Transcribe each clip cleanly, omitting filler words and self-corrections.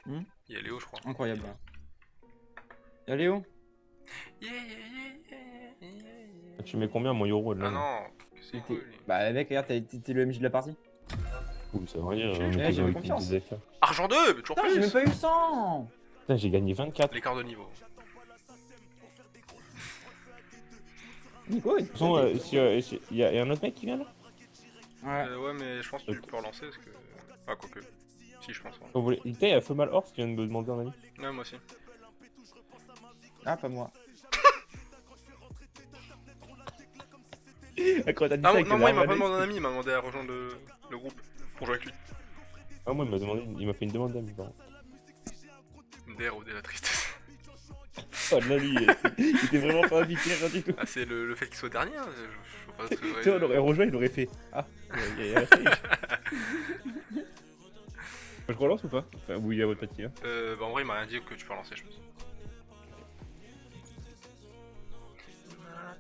Il y a Léo, je crois. Incroyable. Y'a Léo? Tu mets combien mon euro là? Ah non, c'est cool. Bah mec, regarde, t'es le MJ de la partie. Ouh, ça veut dire, Ouais, on est j'avais plus confiance. des affaires. Argent 2, mais toujours Putain, j'ai même plus. pas eu 100. Putain, j'ai gagné 24. De L'écart de niveau. Nico, toute façon, il y a un autre mec qui vient là? ouais. Ouais, mais je pense que tu peux relancer parce que. Ah, quoique. Si, je pense. Ouais, Vous voulez... Putain, il y a Feu Mal Horse qui vient de me demander un ami. ouais moi aussi. Ah, pas moi. Quand t'as dit Ah, ça avec non, tes moi, il larmes m'a pas à l'œil, demandé un ami, il m'a demandé à rejoindre le groupe pour jouer avec lui. Ah, moi, il m'a fait une demande d'amis, par contre. Der ou de la tristesse. Oh là, lui, il était vraiment pas invité, rien du tout. Ah, c'est le fait qu'il soit dernier, hein, je vois pas ce que Tu vois, on l'aurait rejoint, il aurait fait. Ah, il y a un stage. Je relance ou pas? Enfin, où il y a votre petit, hein. Bah, en vrai, il m'a rien dit que tu peux relancer, je pense.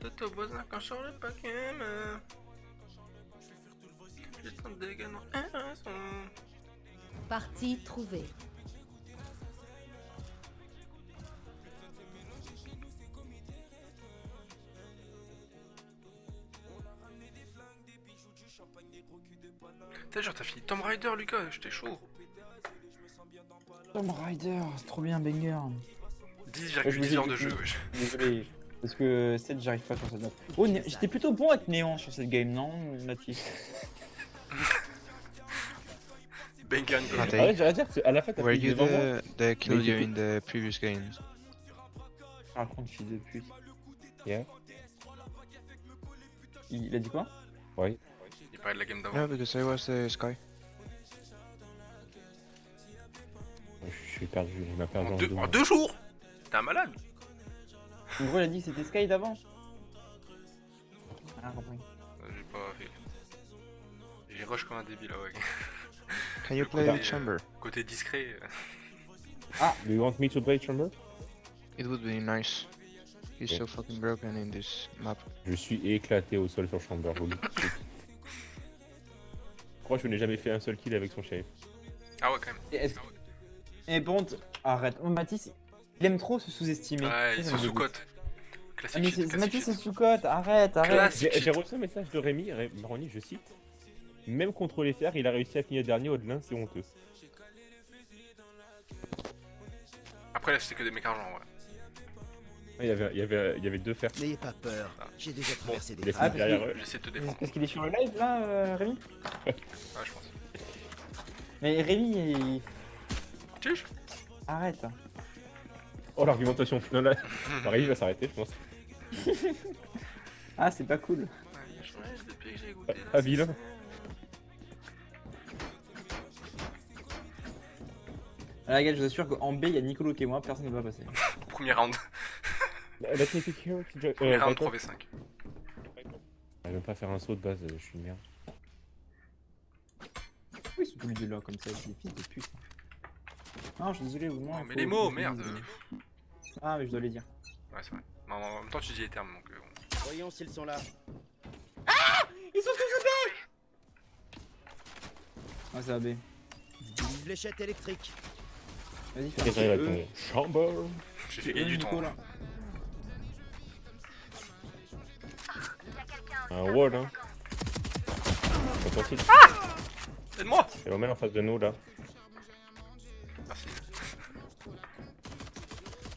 Toto voisin quand je sors le paquet, juste un dégain Partie trouvée. T'as genre, t'as fini Tomb Raider, Lucas, j'étais chaud. Tomb Raider, c'est trop bien, banger. 10,10 heures de jeu, wesh. Désolé. Parce que 7, j'arrive pas sur cette map. Oh, j'étais plutôt bon avec Néon sur cette game, non, Natif? Bengan, quoi. Ah ouais, j'allais dire, à la fin, t'as Were fait you devant moi. the kill Mais you du in the previous games? Par contre, fils de pute. Yeah. Il a dit quoi? Oui. Il parlait de la game d'avant. No, because I was the Sky. Je suis perdu, il m'a perdu En en deux, deux en mois. 2 jours. T'es un malade. En gros, il a dit que c'était Sky d'avant. Ah, compris. J'ai pas fait. J'ai rush comme un débile, là, ouais. Can you Le play côté, with Chamber? Côté discret. Do you want me to play Chamber? It would be nice. He's Okay. so fucking broken in this map. Je suis éclaté au sol sur Chamber, je vous le dis. Je crois que je n'ai jamais fait un seul kill avec son shérif. Ah ouais, quand même. Et est-ce que... Eh bon, arrête. Oh, Mathis, il aime trop se sous-estimer. Ouais, il Ça se me dégoûte. sous-cote. Ah, Classique mais shit, classique Mathis, c'est shit. sous-cote. Arrête, arrête. Classique J'ai shit. reçu un message de Rémi, Ronny, je cite. Même contre les fers, il a réussi à finir dernier au-delà, c'est honteux. Après, là, c'était que des mecs argent, ouais. Il y avait deux fers. N'ayez pas peur, j'ai déjà traversé Il des est phases. parce derrière que- eux. J'essaie de te défendre. Parce qu'il est sur le live là, Rémi? Ouais, je pense. Mais Rémi, Chiche. arrête. Oh, l'argumentation. Non, là, Rémi va s'arrêter, je pense. Ah, c'est pas cool. Depuis que j'ai goûté Ah, vilain. Ah, les gars, je vous assure qu'en B, il y a Nicolo qui est moi, personne ne va passer. Premier round. La technique hero qui joue. Premier round Viper. 3v5. Je vais même pas faire un saut de base, je suis une merde. Pourquoi ils sont tous les deux là comme ça, c'est des fils de pute. Non, je suis désolé, ou moi. Non, mais les mots, merde. Ah, mais je dois les dire. Ouais, c'est vrai. Mais en même temps, tu dis les termes, donc. Voyons s'ils sont là. Ils sont tous B. Ah, c'est AB. Une fléchette électrique. Vas-y, Et fais j'arrive à eux. tomber. Chamber. J'ai fait gagner du temps. Nico, là. Un wall, hein. C'est possible. Aide-moi. Elle l'emmène en face de nous, là. Merci.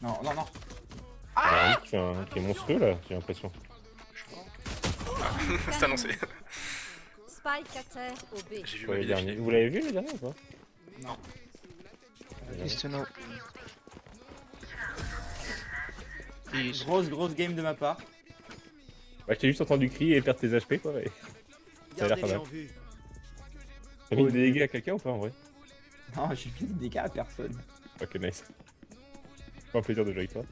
Non, non, non. Ah oui, qui est monstrueux, là, j'ai l'impression. C'est annoncé. Spike à terre au B. J'ai vu Pour ma les vie derniers. défiler. Vous l'avez vu, le dernier, ou pas? Non. East to know. East. Grosse game de ma part. Bah, je t'ai juste entendu crier et perdre tes HP, quoi. Et... Ça a l'air pas Gardez-les mal. en vue. T'as mis des dégâts à quelqu'un ou pas, en vrai? Non, j'ai mis des dégâts à personne. Ok, nice. C'est un plaisir de jouer avec toi.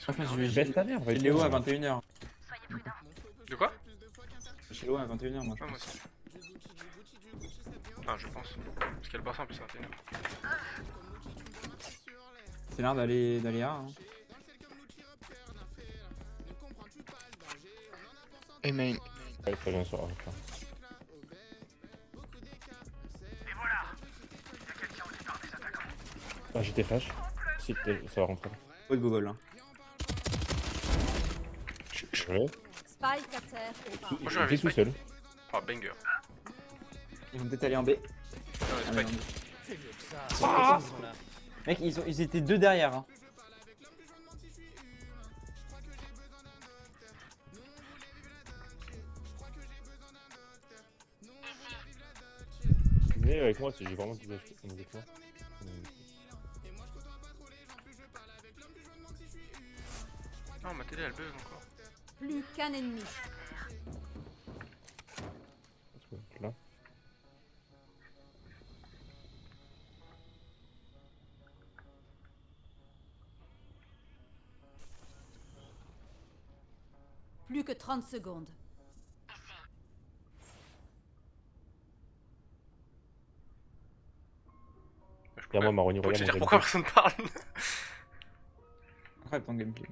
Enfin, je vais Baisse ta mère, chez Léo à 21h. De quoi? Chez Léo à 21h, moi je Ouais, moi pense. aussi. Ah, je pense. Parce qu'elle passe en plus, 21h. C'est l'air d'aller A. Hein. Hey main. Ouais, ça vient sur A. Ah, j'étais flash. Si, ça va rentrer. Pas de Google. Hein. Ouais. Spike à terre au bas. Moi, j'aurais J'étais tout Spike. seul. Ah, banger. Ils vont peut-être aller en B. Non, Allez, Spike. en B. C'est mieux que ça. Ils sont là. Mec, ils étaient 2 derrière. Hein. Venez avec moi, j'ai vraiment du HP comme avec moi. Non, ma télé elle bug encore. Plus qu'un ennemi. Là. Plus que 30 secondes. Y'a moi, Maroni, Faut te regarde dire mon pourquoi gameplay. personne parle. Incroyable ton gameplay.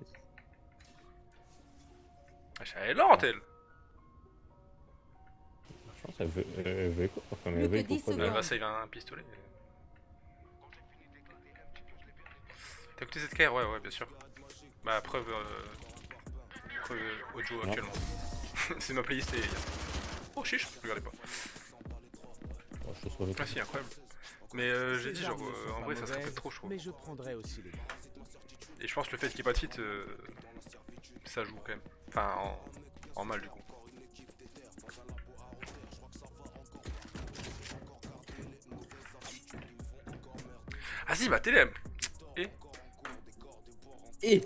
Elle est lente elle. Je pense qu'elle veut quoi. Enfin, Plus elle veut que 10 pourquoi Elle secondes. va save un pistolet. T'as écouté cette KR? Ouais, bien sûr. Bah, preuve audio Non. actuellement. C'est ma playlist et. Oh chiche, regardez pas. Oh, je te sauve. Ah si, incroyable. Mais j'ai dit, genre, en vrai, ça serait peut-être trop chaud. Mais je prendrai aussi les gars. Et je pense que le fait qu'il n'y ait pas de fit, ça joue quand même. Enfin, en mal du coup. Ah si, ma télé. Et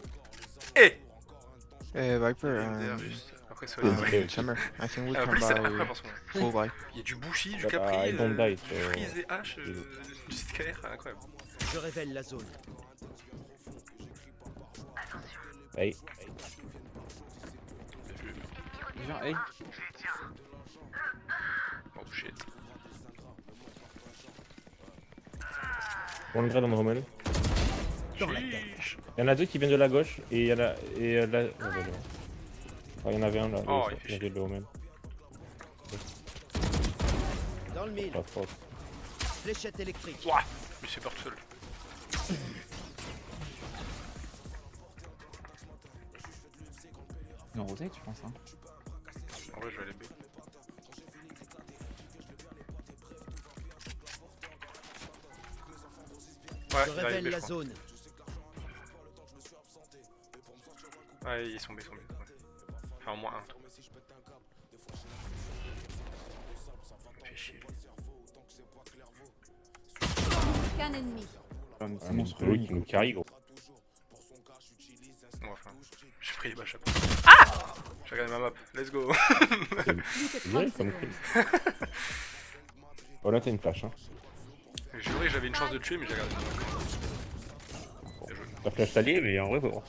Et Viper, derrière, juste. Après, ça Ouais, va. ouais. Summer. I think we Après, can après, buy par contre. full buy. Il y a du Bushi, du Bah, Capri, I don't die, Freeze et H, du SKR, incroyable. Je révèle la zone. Hey. genre, hey. Oh shit. One grade on Roman. Chiche. Il y en a 2 qui viennent de la gauche et il y en a. Et là. Oh, bah, là. Oh, il y en avait un là. Oh, le- il fait il y avait le Roman. Dans le mille. Pas fort. Fléchette électrique. Ouah, je me suis peur tout seul. Non, Rosé, tu penses, hein. En vrai, je vais aller B. Ouais, Je il va aller révèle B, la je crois. zone. Ouais, ils sont B, ils sont B. Ouais. Enfin, au moins un. Fais chier. Plus qu'un ennemi. C'est Ah, mais monstrueux. Chloé qui nous carry gros. Bon, enfin, j'ai pris ma chape. Ah! J'ai regardé ma map, let's go. Plus que C'est 30 vrai, ça me secondes. fait. Oh là, t'as une flash hein. J'ai juré que j'avais une chance de le tuer, mais j'ai regardé ma map. Bien joué. T'as flash t'allié, mais en vrai, faut voir.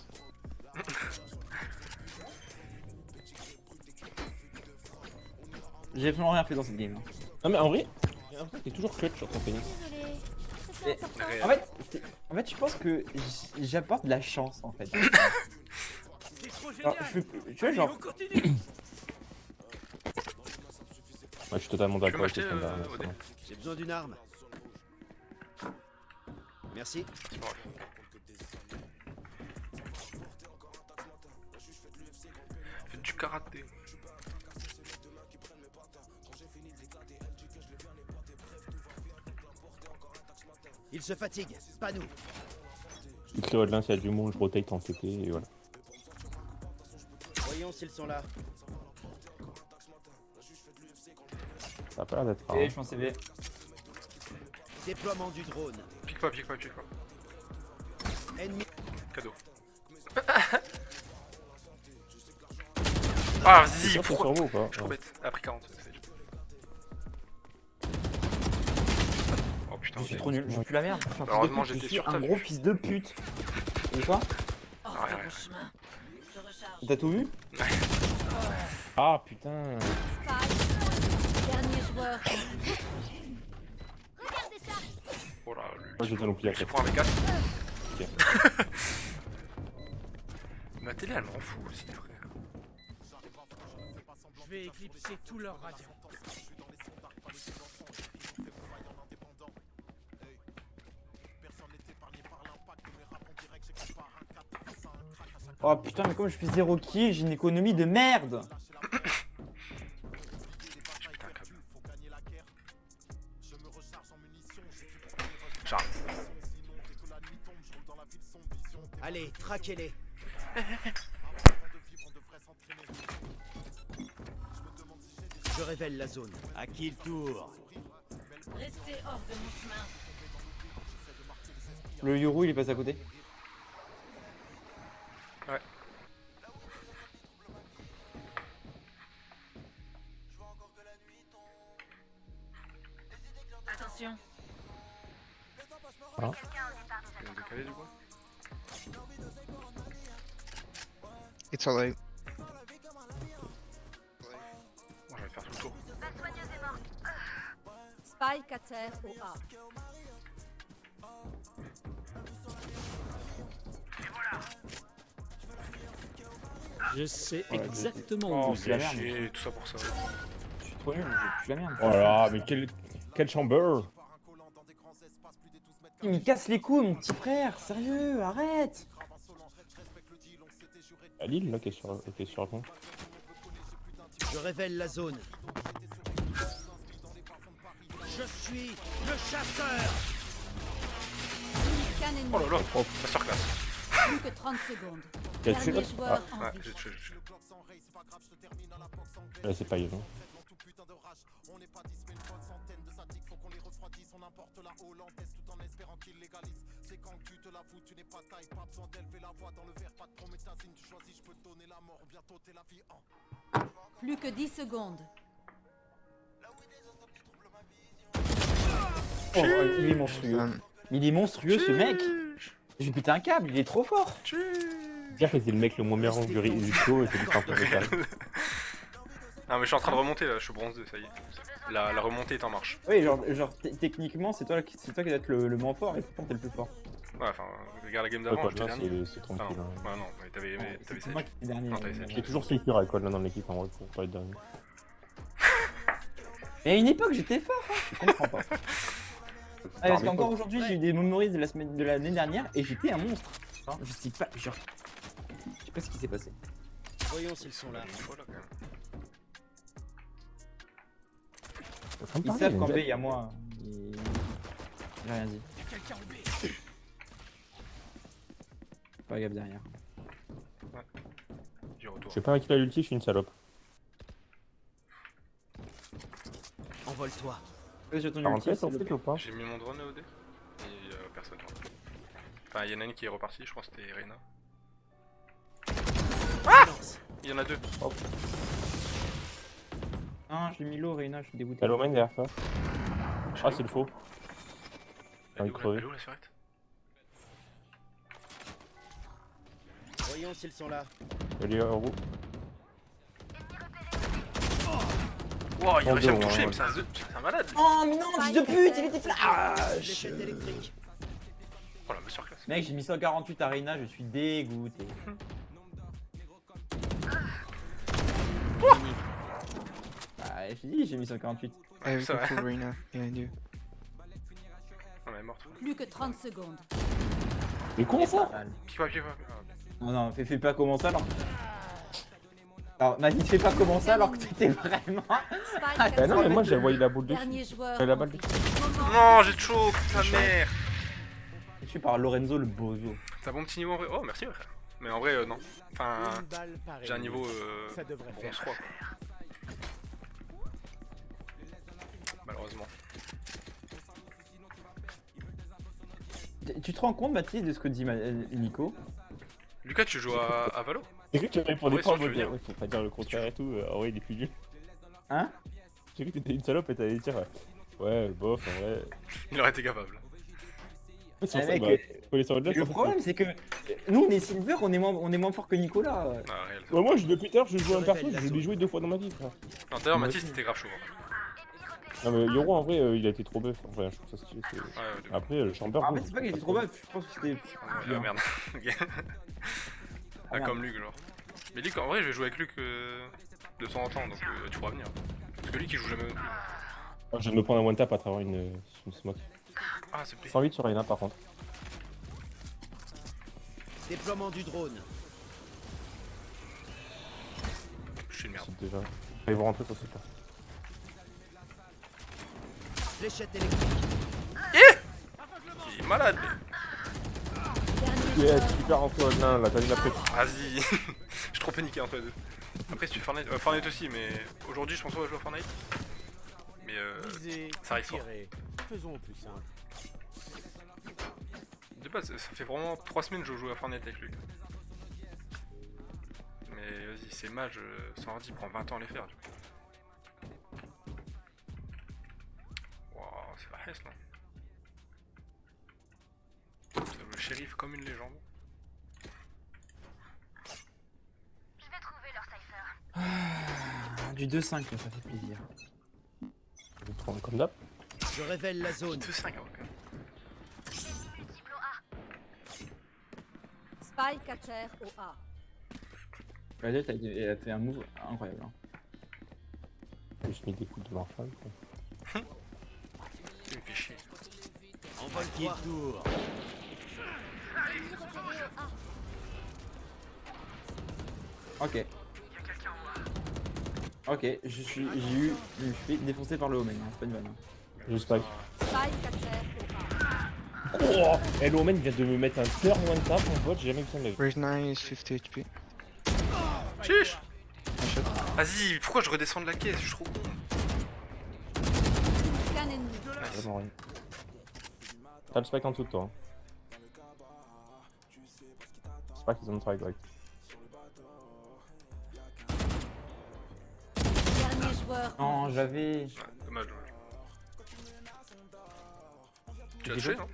J'ai vraiment rien fait dans cette game. Hein. Non, mais en vrai, t'es toujours clutch sur ton pénis. Désolé. Et- C'est important. Réel. En fait, je pense que j'apporte de la chance en fait. Alors, tu vois, genre, Ouais, je suis totalement d'accord avec m'acheter, ce qu'on a dit. OD? J'ai besoin d'une arme. Merci. C'est pas grave. Faites du karaté. Il se fatigue. Pas nous. Il crée au-delà, s'il y a du monde, je rotate en TT et voilà. Voyons s'ils sont là. Ça a pas l'air d'être rare. et je pensais B. Déploiement du drone. Pique pas, pique pas, pique pas. Ennemi. Cadeau. Ah, C'est vas-y, sûr, c'est pourquoi? sur vous ou pas? Je suis trop bête. Après 40. Oh putain, Je suis ok. trop nul, je suis plus la merde. Je suis un fils de Heureusement, pute, je j'étais suis sur un ta gros vue. fils de pute. Et quoi? Ah, ouais, ouais. T'as tout vu? Ah putain. Spike. Dernier joueur. Oh là, Moi, je vais l'oublier je après. prends un V4. pire. Ma télé, elle m'en fout aussi, frère. Je vais éclipser tous leurs radios. Oh putain, mais comme je fais 0 kills, j'ai une économie de merde. J'ai putain un câble. Charles. Allez, traquez-les. Je révèle la zone. À qui le tour? Restez hors de mon chemin. Le Yoru, il est passé à côté. Ouais. Attention. Il va me décaler du coup. It's alright. Bon, je vais faire tout le tour. Spike à terre au A. Je sais Voilà, exactement Oh, où vous c'est la êtes. merde. chier, tout ça pour ça. Je suis trop nul, je suis la merde. Oh là, mais quel chamber. Il me casse les couilles, mon petit frère, sérieux, arrête. À Lille, là, qui est sur le pont. Je révèle la zone. Je suis le chasseur. Qu'un ennemi. Oh là là, masterclass. Plus que 30 secondes. T'as tué Dernier l'autre joueur en Ouais, vie. j'ai tué, j'ai tué. Là, c'est pas évident. Plus que 10 secondes. Oh, il est monstrueux. Done. Il est monstrueux ce mec. J'ai pété un câble, il est trop fort. Dire que c'est le mec le moins meilleur du Rico et c'est lui qui est un peu métal. Non mais je suis en train de remonter là, je suis bronze 2, ça y est. La remontée est en marche. Oui, techniquement, c'est toi qui dois être le moins fort et pourtant t'es le plus fort. Ouais, enfin, regarde la game Ouais, d'avant, quoi, j'étais là, dernier. c'est Ah tranquille. non, Hein. ouais, non, mais t'avais C'est Sage. moi qui suis dernier. Non, t'avais Sage. Il y a toujours Secure avec Code là dans l'équipe en vrai pour pas être dernier. Et à une époque, j'étais fort, hein. Je comprends pas. Ah, parce qu'encore aujourd'hui, j'ai eu des memories de l'année dernière et j'étais un monstre. Je sais pas, genre. Je sais pas ce qui s'est passé. Voyons s'ils sont là. Voilà, quand même. Ils savent qu'en B, il y a moi. J'ai rien dit. Pas gaffe derrière. J'ai retour. Je sais pas à qui l'a l'ulti, je suis une salope. Envole-toi. J'ai ton 47 ulti, en s'il te fait ou pas? J'ai mis mon drone OD et personne. Enfin, il y en a une qui est repartie, je crois que c'était Reyna. Il y en a deux. Non, j'ai mis l'eau, Reina, je suis dégoûté. Y'a l'Omen derrière toi. Ah, c'est le faux. Elle est envie de crever. où la surette? Voyons s'ils sont là. Elle est en haut. Wow, il a réussi à me bon, toucher, ouais. mais c'est un malade. Oh, mais non, fils de pute, il était flash. Fléchette électrique. Oh la masterclass. Mec, j'ai mis 148 à Reina, je suis dégoûté. Bah, j'ai dit, j'ai mis 148. I have c'est a vrai. full Reyna behind you. On est morte. Plus que 30 secondes. Mais comment ça? Qui va, qui va? Non, non, fais pas comment ça alors. Alors, m'a dit, fais pas comment ça alors que t'étais vraiment. Spike à Bah non, mais terre. moi j'ai envoyé la boule dessus. Dernier joueur. La en balle vie. Non, j'ai choke, ta mère. Je suis par Lorenzo le bozo. T'as bon petit niveau en vrai? Oh, merci, frère. Mais en vrai, non. Enfin, Une balle par j'ai un ennemi. niveau Ça devrait bronze faire. 3. Malheureusement. Tu te rends compte, Mathis, de ce que dit Nico? Lucas, tu joues à Valo? J'ai cru que tu répondais Ouais, pas en ça, je veux mode dire. ouais, faut pas dire le contraire et tout. En vrai, il est plus nul. Hein? J'ai cru que t'étais une salope et t'allais dire ouais, bof, en vrai. Il aurait été capable. Ouais, c'est Eh, pour ça, mec, bah, faut les sortir de là, Le ça, problème, c'est que nous, on est silver, on est moins fort que Nicolas. Ah, réel. Ouais, moi, depuis tout à l'heure, je joue un perso, je l'ai joué 2 fois dans ma vie, frère. Non, d'ailleurs, Mathis, c'était grave chaud. Non mais Yoro en vrai il a été trop buff, enfin, je trouve ça stylé. Ouais, ouais, de ouf. Après le Chamber. En fait, c'est pas qu'il était trop buff, je pense que c'était. Ah merde. Ok. Ah, merde. comme Luc, genre. Mais Luc, en vrai, je vais jouer avec Luc de temps en temps, donc tu pourras venir. Parce que Luc, il joue jamais non plus. Je viens de me prendre un one tap à travers une smoke. Ah, c'est plaît. 108 sur Reyna par contre. Déploiement du drone. Je suis une merde. C'est déjà. Ils vont rentrer sur ce pas. Fléchette électrique. Il est malade, mais. Dernier Yeah, joueur. super rentré Odlin, là t'as vu la presse. Vas-y. Je suis trop paniqué entre les deux. Après, si tu fais Fortnite, Fortnite aussi, mais aujourd'hui, je pense pas que je vais jouer à Fortnite. Mais Visez, ça arrive fort. tirez. Faisons au plus simple. de base, ça fait vraiment 3 semaines que je joue à Fortnite avec Luc. Mais vas-y, ces mages sans ordi, prend 20 ans à les faire. Du coup. Waouh, c'est pas Hess là. Ça joue le shérif comme une légende. Du 2-5, là, ça fait plaisir. Je vais prendre comme d'hab. Je révèle la zone. 2-5, ok. Spike à terre au A. La Jet, elle a fait un move incroyable. Hein. J'ai juste mis des coups de Marshall. Il me fait chier. Envol qui tour. Ok. Ok, j'ai eu. Je me suis fait défoncer par le Omen, hein, c'est pas une vanne. Hein. Juste spike. Spike à terre au A. Oh et l'Omen vient de me mettre un turn one tap mon pote, j'ai jamais vu ça de ma vie. Reyna is 50 HP. Chiche. Un shot. Vas-y, pourquoi je redescends de la caisse? Je suis trop con. Qu'un ennemi. Nice. Vraiment rien. T'as le spike en dessous de toi. Hein. Spike is on strike, right. Dernier joueur. Non, j'avais. Ouais, dommage, dommage. Tu l'as tué, non?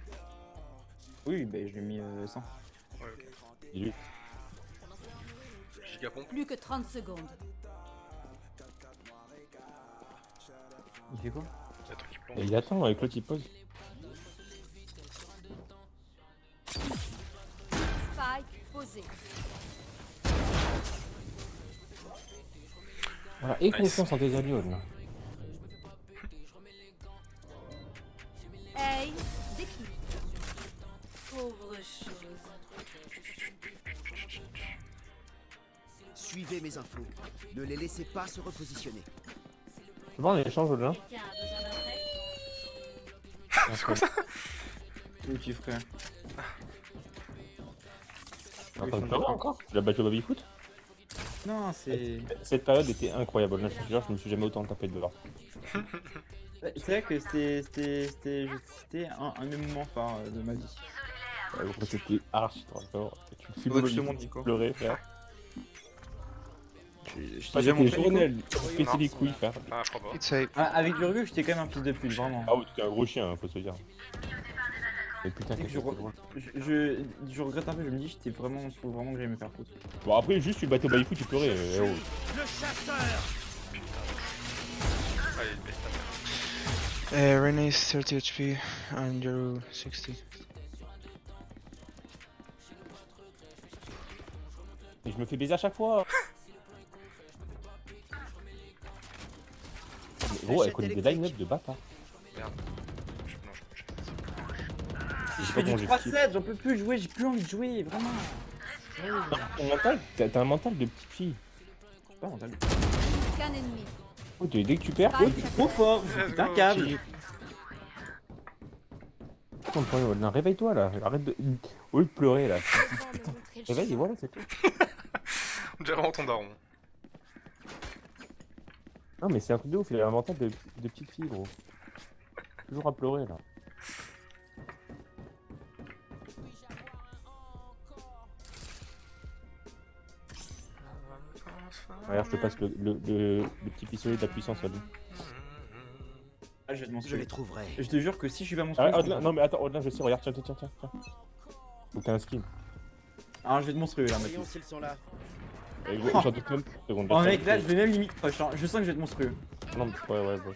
Oui, bah je lui ai mis 100. Ouais, ok. Il est Gigapompe. Plus que 30 secondes. Il fait quoi? C'est un truc qui plombe. Et il attend avec l'autre il pose. Spike posé. Voilà, et Nice. confiance en tes alliés là. Hey, d'équipe. Pauvre chose. Suivez mes infos. Ne les laissez pas se repositionner. Tu vois, on échange au delà. C'est quoi ça? Oui, petit frère. Attends, tu vois encore? Tu l'as battu au baby-foot? Non, c'est. Cette période était incroyable, là, je te jure, je me suis jamais autant tapé dehors. C'est vrai que c'était un des moments phares de ma vie. Ouais, gros, c'était archi trop fort. Tu me Ouais, je te filmes montre, Nico. pleurer, frère. Je t'ai Pas déjà des montré, Nico. journaux, péter Non. les couilles, frère. Ah, je crois pas. It's hype. Ah, avec du recul, j'étais quand même un fils de pute, vraiment. Ah oui, t'es un gros chien, hein, faut se dire. Mais putain, Et qu'est-ce je, que c'est drôle. je regrette un peu, je me dis, faut vraiment que j'aille me faire foutre. Bon, après, juste, tu battais au baby-foot, tu pleurais. Oh. Le chasseur. Allez, bête. Reyna is 30 HP and you're 60. Et je me fais baiser à chaque fois. Mais gros, elle connaît des line-up de bâtard. Merde. Non, je Je sais fais pas du comment j'ai 3-7, j'en peux plus jouer, j'ai plus envie de jouer, vraiment. Ton mental, t'as un mental de petite fille. C'est pas mental. Qu'un ennemi. Oh, dès que tu perds, Oh, t'es trop fort, Let's putain, go. câble. non, réveille-toi là, arrête de. Au lieu de pleurer là. Réveille et voilà, c'est tout. On dirait vraiment ton daron. Non, mais c'est un truc de ouf, il a un mental de petite fille, gros. Toujours à pleurer là. Regarde, je te passe le petit pistolet de la puissance à lui. Ah, je vais te Je monstrueux. les trouverai. Je te jure que si je suis pas Ah, monstrueux. je Au-delà, comprends. non mais attends, au-delà, je sais, regarde, tiens. Faut que t'aies un skin. Ah, je vais te monstrueux là, Voyons Mathis. s'ils sont là. Et gros, j'en doute même. Seconde, Oh j'attends. mec, là, je vais même limite proche, hein. Je sens que je vais te monstrueux. Non, mais ouais. Ouais, bon.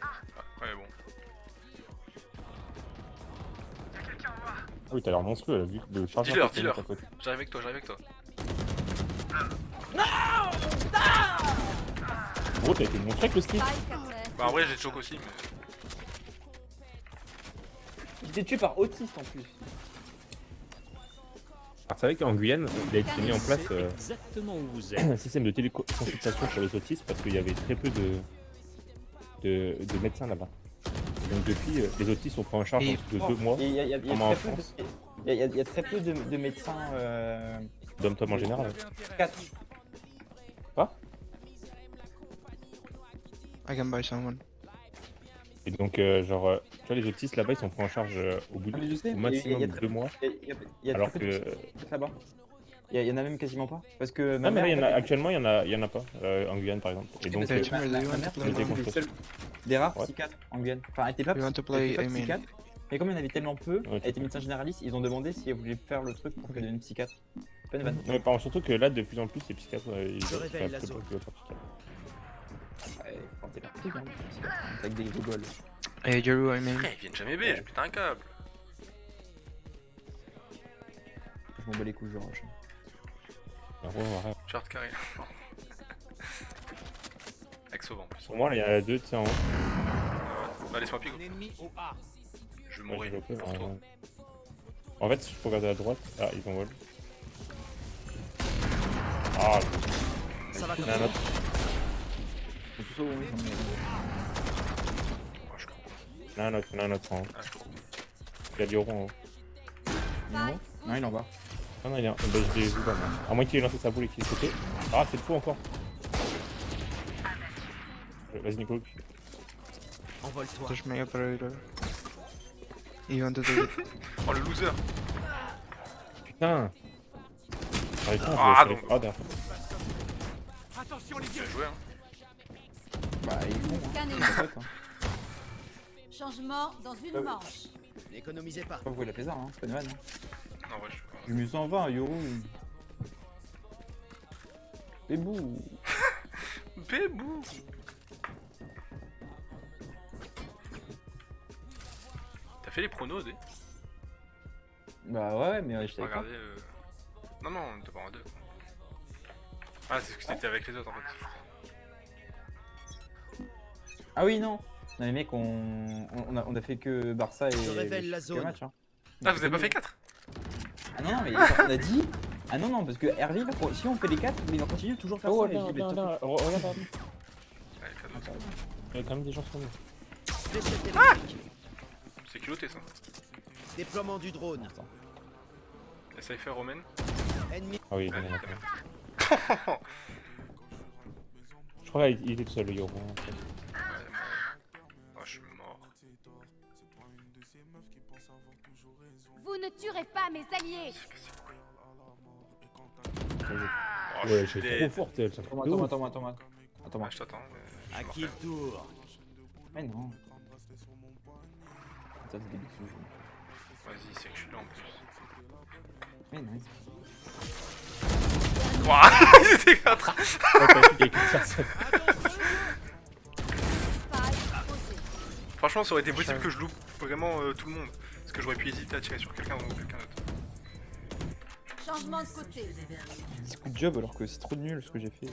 Ah oui, t'as l'air monstrueux, là, vu que le chargeur. Dealer, que t'as dealer. mis à côté. J'arrive avec toi, j'arrive avec toi. Gros, t'as été montré avec le stick. Spike à terre. Bah en vrai j'ai choc aussi mais... J'étais tué par autiste en plus. Alors, c'est vrai qu'en Guyane, il a été mis en place C'est exactement où vous êtes. un système de téléconsultation pour les autistes parce qu'il y avait très peu de médecins là-bas. Donc depuis, les autistes sont pris en charge en Et- dessous de 2 mois, Il y a Comment en très peu France de- il y a très peu de médecins. d'hommes-tom en général. 4. I can buy someone. Et donc, genre, tu vois, les autistes là-bas, ils sont pris en charge au bout Ah, mais je sais, au mais il y maximum a de très- 2 mois. Il y a Alors très peu de que. psychiatres là-bas. Il y en a même quasiment pas. Parce que ma Non, mais là, mère, il y en a, actuellement, il y en a pas, en Guyane par exemple. Et donc, But ultimately, you ma want mère, to c'est play des une one? des seules- des rares Ouais. psychiatres en Guyane. Enfin, elle était pas, You want to elle play, était pas I mean. psychiatre. Mais comme il y en avait tellement peu, Ouais, elle était médecin généraliste, ils ont demandé si elle voulait faire le truc pour qu'elle devienne psychiatre. Pas une vanne. mais par contre, surtout que là, de plus en plus, les psychiatres, ils Je révèle la très peu zone. qui veulent faire psychiatre. Ouais, faut t'es parti quand même. Avec des gogoles. Hey, Jeru, I mean. Frère ils viennent jamais B, je pète un câble. Je m'en bats les couilles, je rush. Alors, ouais, ouais. Short carré. Avec Sauvant en plus. Pour moi, là, il y en a 2, tu sais, en haut. Bah laisse-moi pico. Un ennemi au A. Je vais Moi, mourir j'ai bloqué, pour toi. En fait, si je peux regarder à droite, ah, ils envolent. Ah, Ça va il y comme en a un ça. autre. Faut tout ça, oui, j'en ai- Ah, je crois. Il y en a un autre, il y en a un autre en haut. Ah, je crois. Il y a du rond en haut. Il est en haut Non, il est en bas. Ah non, il est en bah, je l'ai vu pas, moi. À moins qu'il ait lancé sa boule et qu'il ait sauté. Ah, c'est le faux encore. Vas-y, Nico. Envole-toi. Touch my operator. You want to take it? Oh le loser. Putain. J'arrive pas Ah, à jouer non. sur les- derrière. Bien joué hein. Bah, il est bon, hein. Qu'un ennemi. En fait, hein. Changement dans une manche. N'économisez pas. Pas vous la plaisir, hein. C'est pas une vanne. Hein. Non ouais je... J'ai mis 120 Yoru. Bébou. Bébou. T'as fait les pronos des... Bah ouais, mais je J'ai savais pas. regardé Non non, on était pas en deux. Ah c'est ce que c'était avec les autres en fait. Ah oui, non. Non, les mecs, on a fait que Barça et. Je révèle la que zone. match, hein. Ah vous avez pas fait 4? Ah non, non, mais on a dit. Ah non, non, parce que Hervé, si on fait les 4, mais il va continuer de toujours faire Oh, ça. et je dis, mais top. regarde, Allez cadeau. il y a quand même des gens sur nous. Fléchette électrique. C'est culotté ça. Déploiement du drone. Attends. Et ça y fait Romain. Ennemi. Ah oui, il y en Ouais, a très quand bien. même. Je crois qu'il était tout seul, le Euro. En fait. Oh je suis mort. Vous ne tuerez pas mes alliés. Oh, Ouais, je suis j'ai trop dead. forte, elle. Ça fait Attends-moi, de ouf. attends-moi, attends-moi. Attends-moi. Ah, je t'attends. Je À suis qui le mortel. tour? Mais non. Ça, c'est débile ce jeu. Vas-y, c'est que je suis là en plus. Mais non. Ouah, ils étaient 4. Ouais, t'as vu, il y a qu'une personne. Spike posé. Franchement, ça aurait été possible que je loupe vraiment tout le monde. Parce que j'aurais pu hésiter à tirer sur quelqu'un ou quelqu'un d'autre. Changement de côté. C'est coup de job alors que c'est trop nul ce que j'ai fait.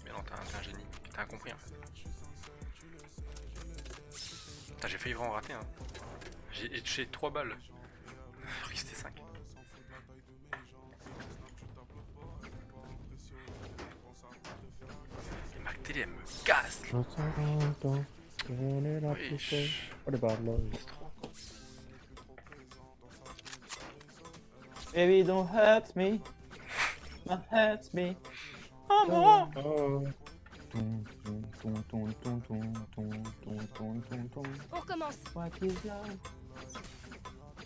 Mais non, t'es un génie. T'as compris en fait. Putain, j'ai failli vraiment rater. Hein. J'ai touché 3 balles. Resté 5. Et ma télé elle me casse. Wesh. What about love? Baby, don't hurt me. Don't hurt me. Oh non. Oh. On recommence. What is love?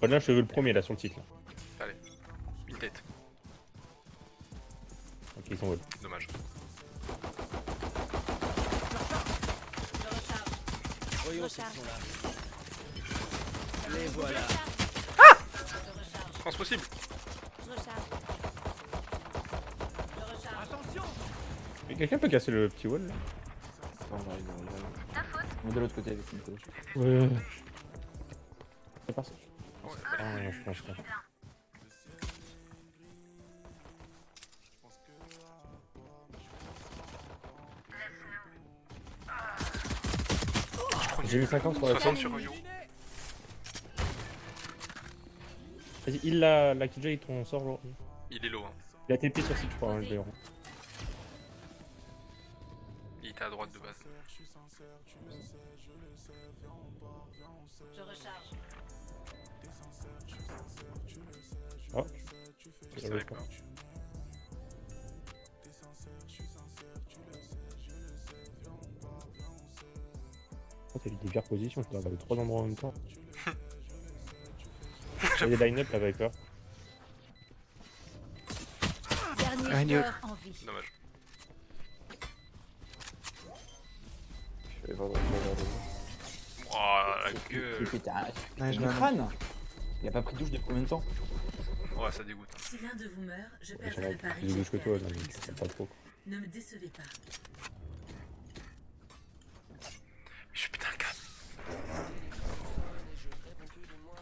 Bon, là, je veux le premier, là, sur le titre. Là. Allez. Une tête. Ok, ils sont volés. Dommage. Voyons s'ils sont là. Les voilà. Transpossible. Je recharge. Mais quelqu'un peut casser le petit wall, là? Attends, j'arrive. On est de l'autre côté avec Nicolas. Ouais. C'est parti. fallait. Ah, je pense pas. J'ai mis 50 sur la 60 sur Yo. Vas-y, il la Killjoy, ton sort, genre. Il est low, hein. Il a TP sur site, je crois, hein, d'ailleurs. Il était à droite de base. Je recharge. Oh. Je savais pas. Oh, t'as vu des pires positions, je dois regarder 3 endroits en même temps. Il y a des line-up la Viper. Dernier joueur en vie. Dommage. Je vais voir le Oh la gueule. Nice le man. crâne. Il a pas pris douche depuis combien de temps? Ouais, ça dégoûte. Hein. Si l'un de vous meurt, je J'aurais perdrai le pari. plus de douche que toi, donc c'est pas trop. Ne me décevez pas. Je suis putain le gars.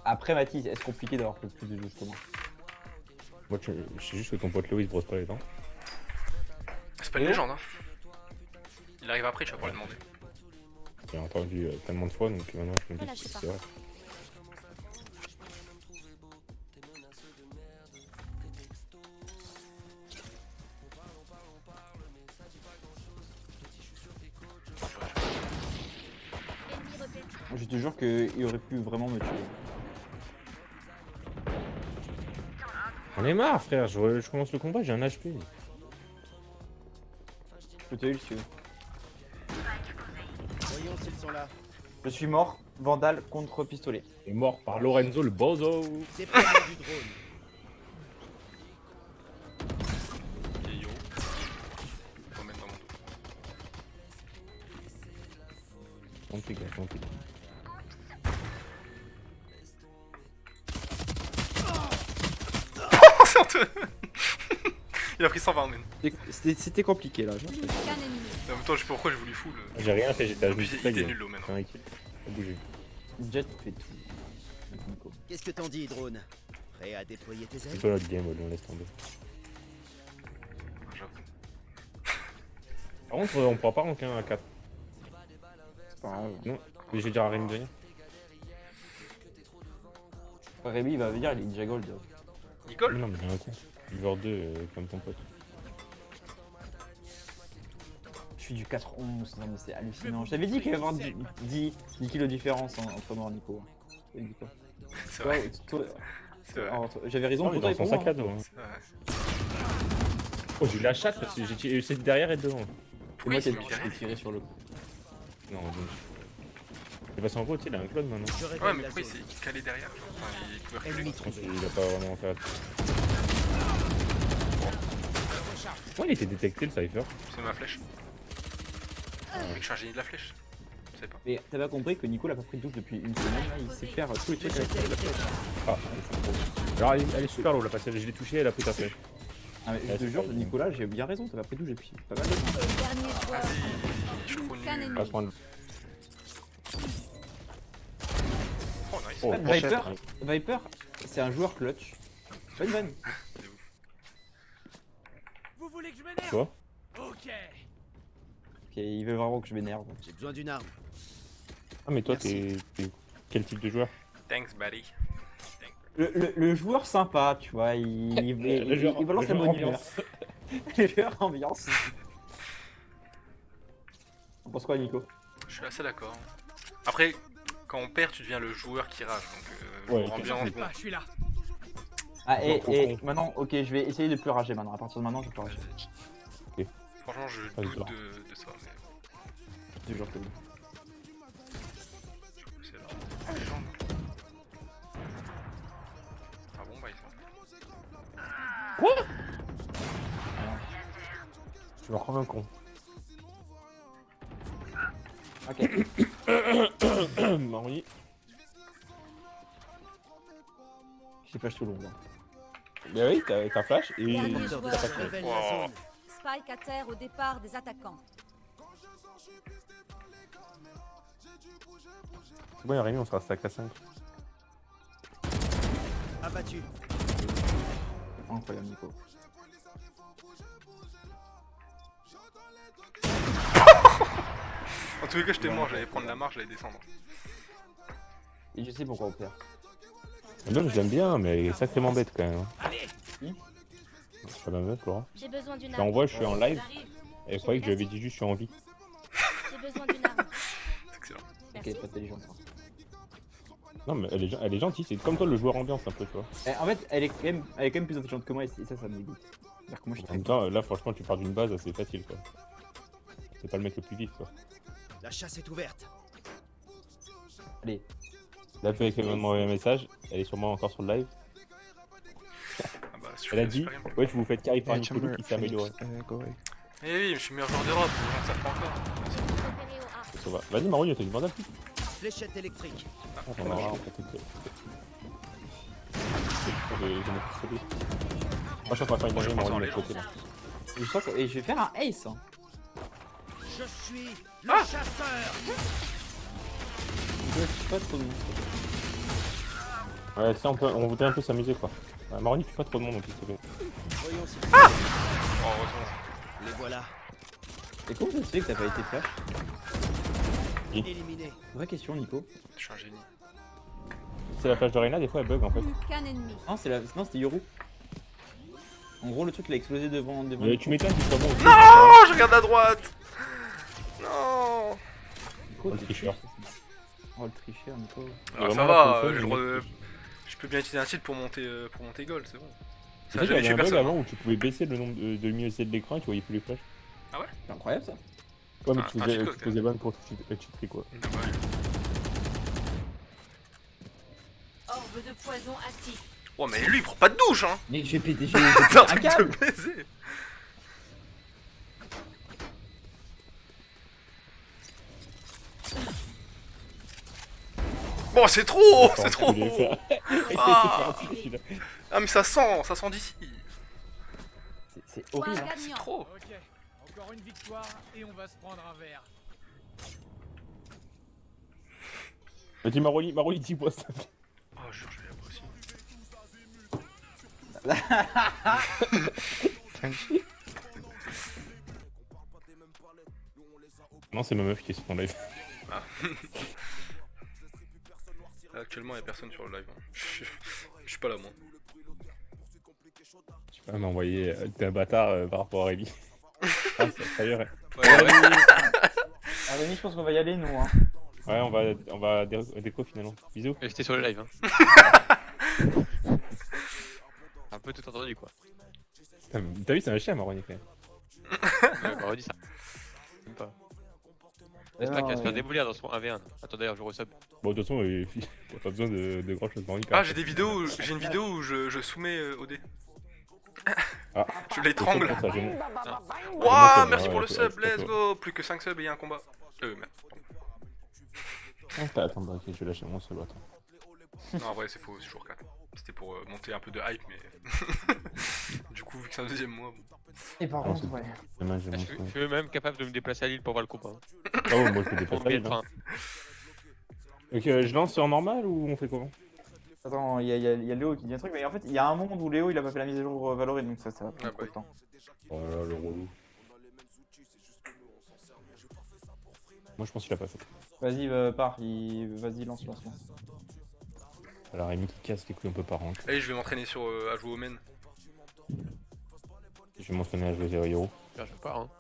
Après Mathis, est-ce compliqué d'avoir plus de douche que moi? Moi, je sais juste que ton pote Loïs brosse pas les dents. C'est pas une légende, hein. Il arrive après, tu vas pas le demander. J'ai entendu tellement de fois, donc maintenant je me dis Voilà, que je sais c'est vrai. Ennemi repéré. Je te jure qu'il aurait pu vraiment me tuer. J'en ai marre, frère, je commence le combat, j'ai un HP. Je peux te heal si tu veux. Voyons s'ils sont là. Je suis mort, Vandal contre pistolet. Il est mort par Lorenzo le bozo. Déploiement du drone. Ok, Yo. Faut mettre dans mon dos. Gentil, gars, gentil. Il a pris 120 men. C'était compliqué là. Plus qu'un ennemi. En même temps, je sais pas pourquoi je voulais full. J'ai rien fait, j'étais à En genoux plus, toute il la était game. nul low maintenant. C'est un kill. Pas bougé. Jet fait tout. Avec Nico. Qu'est-ce que t'en dis, drone? Prêt à déployer tes C'est ailes? toi notre game, on laisse tomber. J'avoue. Par contre, on pourra pas ranker un à 4. C'est pas grave. Non, mais j'ai déjà Rémi de venir. Rémi il va venir, il est déjà gold. Nicole. Non, mais j'ai un coup. Vivre 2 comme ton pote. Je suis du 4-11, non mais c'est hallucinant. Je t'avais dit qu'il y avait avoir 10 kilos de différence entre moi et Nico. Je t'avais dit quoi? C'est vrai. C'est vrai. J'avais raison Non, pour mais toi dans et son pour sac moi. à dos. Hein. C'est vrai. Oh, j'ai eu la chatte parce que j'ai essayé de derrière et de devant. Et Oui, moi c'est je lui t'ai derrière. tiré sur le coup. Non, donc. Et parce qu'en gros, tu sais, il a un clone maintenant. Je révèle Ouais, mais la pourquoi il zone. s'est calé derrière? Genre, enfin, il pouvait reculer. Ennemi Je pense trouvé. qu'il a pas vraiment fait. Pourquoi il était détecté le Cypher? C'est ma flèche. Je suis un génie de la flèche. Je sais pas. Mais t'as pas compris que Nico l'a pas pris de douche depuis une semaine là, il sait faire tous les Je trucs avec jetais la les flèche. flèches. Ah, c'est trop. Alors elle est super low la passée, je l'ai touché, elle a pris ta flèche. Ah mais je te jure, Nicolas, j'ai bien raison, t'as pas pris de douche depuis pas mal de temps. Dernier joueur. Je suis trop Plus qu'un nul. ennemi. Pas prendre. Oh, nice. Oh, Viper, Viper, c'est un joueur clutch. Pas une vanne. C'est ouf. Vous voulez que je m'énerve? tu vois? Ok. Ok, il veut vraiment que je m'énerve. J'ai besoin d'une arme. Ah, mais toi, t'es quel type de joueur? Thanks, buddy. Le joueur sympa, tu vois, il balance la bonne humeur. Le joueur ambiance. On pense quoi, Nico? Je suis assez d'accord. Après, quand on perd, tu deviens le joueur qui rage. Donc, Ouais, ambiance, bon. Pas, je suis là. Ah, et comprends. maintenant, ok, je vais essayer de plus rager maintenant. À partir de maintenant, je vais plus rager. Franchement, je Vas-y, doute alors. de ça. Mais Je te jure que oui. c'est là. Les gens. Ah bon, bah ils sont. Tu me rends un con. Ok. Marie. J'ai flash tout long là. Bah oui, t'as flash et. Dernier Commandeur de joueur. je révèle la Wow. zone. Spike à terre au départ des attaquants. C'est bon, y'a Rémi, on sera stack à 5. Abattu. Incroyable, Nico. En tous les cas, j'étais mort, j'allais prendre la marche, j'allais descendre. Et je sais pourquoi on perd. La meuf, je l'aime bien, mais elle est sacrément bête quand même. Hein. Allez, C'est pas ma meuf, Laura. J'ai besoin d'une Là, arme. on voit, je suis en live. J'arrive. Elle croyait que j'avais dit juste je suis en vie. J'ai besoin d'une arme. C'est excellent. Ok, elle est pas intelligente. ça. Non, mais elle est gentille, c'est comme toi le joueur ambiance un peu, tu vois. En fait, elle est quand même plus intelligente que moi et ça me dégoûte. C'est-à-dire que moi, je suis En très même temps, là, franchement, tu pars d'une base assez facile, quoi. C'est pas le mec le plus vif, quoi. La chasse est ouverte. Allez, Là, elle m'a envoyé un message, elle est sûrement encore sur le live. Ah bah, Elle a super, dit, super game. ouais, je vous faites carry par Yeah, une colo Chamber, qui s'est amélioré. Phoenix, go away. Eh oui, je suis meilleur joueur d'Europe, les gens ne savent pas encore. Repéré au A. Ça va. Vas-y, Maroni, t'as une bande à plus. Fléchette électrique. On en aura, on fait tout. Moi, je crois qu'on va faire une Moi, je game, pense en Maroni, de les l'autre côté, là. je sens que... Et je vais faire un ace. Hein. Je suis le Ah chasseur. Je suis pas trop de monde. Ouais, ça, on voudrait un peu s'amuser, quoi. Maroni, tue pas trop de monde, en plus, s'il te plaît. Voyons si. Oh, heureusement. Les voilà. Et comment ça se fait que t'as pas été flash? Éliminés. Vraie question, Nico. Je suis un génie. C'est la flash de Reyna, des fois, elle bug, en fait. Plus qu'un ennemi. Non, non, c'était Yoru. En gros, le truc, il a explosé devant Mais tu m'étonnes qu'il soit bon aussi. Oh, je regarde à droite. Non. Nico, le t'es tricheur. tricheur. Oh, le tricheur, Nico. Ah, ça Vraiment, va, là, pour le fun, je peux bien utiliser un titre pour monter goal, c'est bon. Tu Ça sais a qu'il y jamais avait tué un bug personne. avant où tu pouvais baisser le nombre de luminosité de l'écran et tu voyais plus les flashs. C'est incroyable, ça. Ouais, mais Ah, tu un faisais cheat code, tu faisais ban pour cheat trick, quoi. Ah ouais. Orbe de poison actif. Oh, mais lui, il prend pas de douche, hein. Mais je vais péter, C'est un un truc de câble. baiser. Bon, c'est trop, c'est trop. Ah. Ah, mais ça sent d'ici. C'est Toi, horrible. un Hein. gagnant. Trop. ok. Encore une victoire et on va se prendre un verre. Vas-y, Maroli, dis-moi ça. Oh, jure, je vais la aussi. Non, c'est ma meuf qui est sur ton live. Ah. Là, actuellement, il y a personne sur le live. Hein. Je suis pas là, moi. Je sais pas, elle m'a envoyé. T'es un bâtard par rapport à Rémi. Ah, ça y est. Ouais, Ah, Rémi, je pense qu'on va y aller, nous. Hein. Ouais, on va déco finalement. Bisous. J'étais sur le live. Hein. Un peu tout entendu quoi. T'as vu, c'est un chien, Maroni, quand même. Ouais, bah redis ça. Même pas. J'espère qu'il va se faire déboulir dans son 1v1. Attends d'ailleurs, je resub. Bon, de toute façon, y a pas besoin de grand chose, Maroni. Ah, j'ai une vidéo où je soumets OD. Ah, Je l'étrangle. pour ça, je- Wouah, Ouais, merci ouais, pour le ouais, sub, ouais, let's ouais. go. Plus que 5 subs et il y a un combat. Merde. Attends, bah, ok, je vais lâcher mon sub, attends. Non, en vrai, c'est faux, c'est toujours 4. C'était pour monter un peu de hype, mais. Du coup, vu que c'est un deuxième mois. Bon. Et par Non, contre, ouais. Dommage, j'ai Je mon suis sub. je suis même capable de me déplacer à Lille pour voir le combat. Hein. Ah ouais, moi je me Pour déplace me pas. mettre Hein. un. Ok, je lance en normal ou on fait comment? Attends, il y a Léo qui dit un truc, mais en fait, il y a un monde où Léo il a pas fait la mise à jour Valorant, donc ça va prendre Ah, trop de bah. temps. Oh là là, le relou. Moi je pense qu'il a pas fait. Vas-y, pars, vas-y, lance. Alors Rémi qui casse les couilles un peu par an. Allez, je vais m'entraîner sur à jouer au main. Je vais m'entraîner à jouer 0 héros. Je pars. Hein.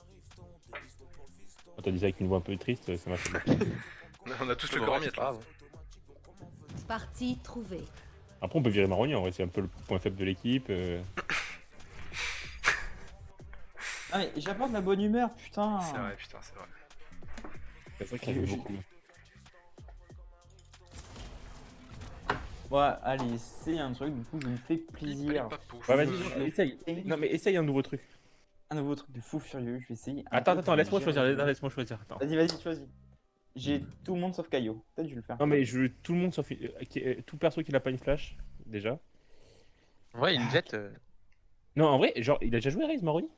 Quand t'as dit ça avec une voix un peu triste, ça m'a fait beaucoup. On a tous le Bon, corps en c'est miettes pas là. grave. Partie trouvée. Après on peut virer Maroni, en vrai c'est un peu le point faible de l'équipe. Ah, mais j'apporte la bonne humeur, putain. C'est vrai, putain, c'est vrai. C'est vrai qu'il y avait beaucoup. Ouais, allez, c'est un truc, du coup, je me fais plaisir. Ouais, vas-y, essaye. Non mais essaye un nouveau truc. Un nouveau truc de fou furieux, je vais essayer. un Attends, truc attends, de laisse-moi légère. choisir. Laisse-moi choisir. Attends. Vas-y, choisis. J'ai tout le monde sauf Caillot. Peut-être je vais le faire. Non mais je veux tout le monde sauf tout perso qui n'a pas une flash déjà. Ouais, une jet. Non en vrai, genre il a déjà joué Raze Maroni?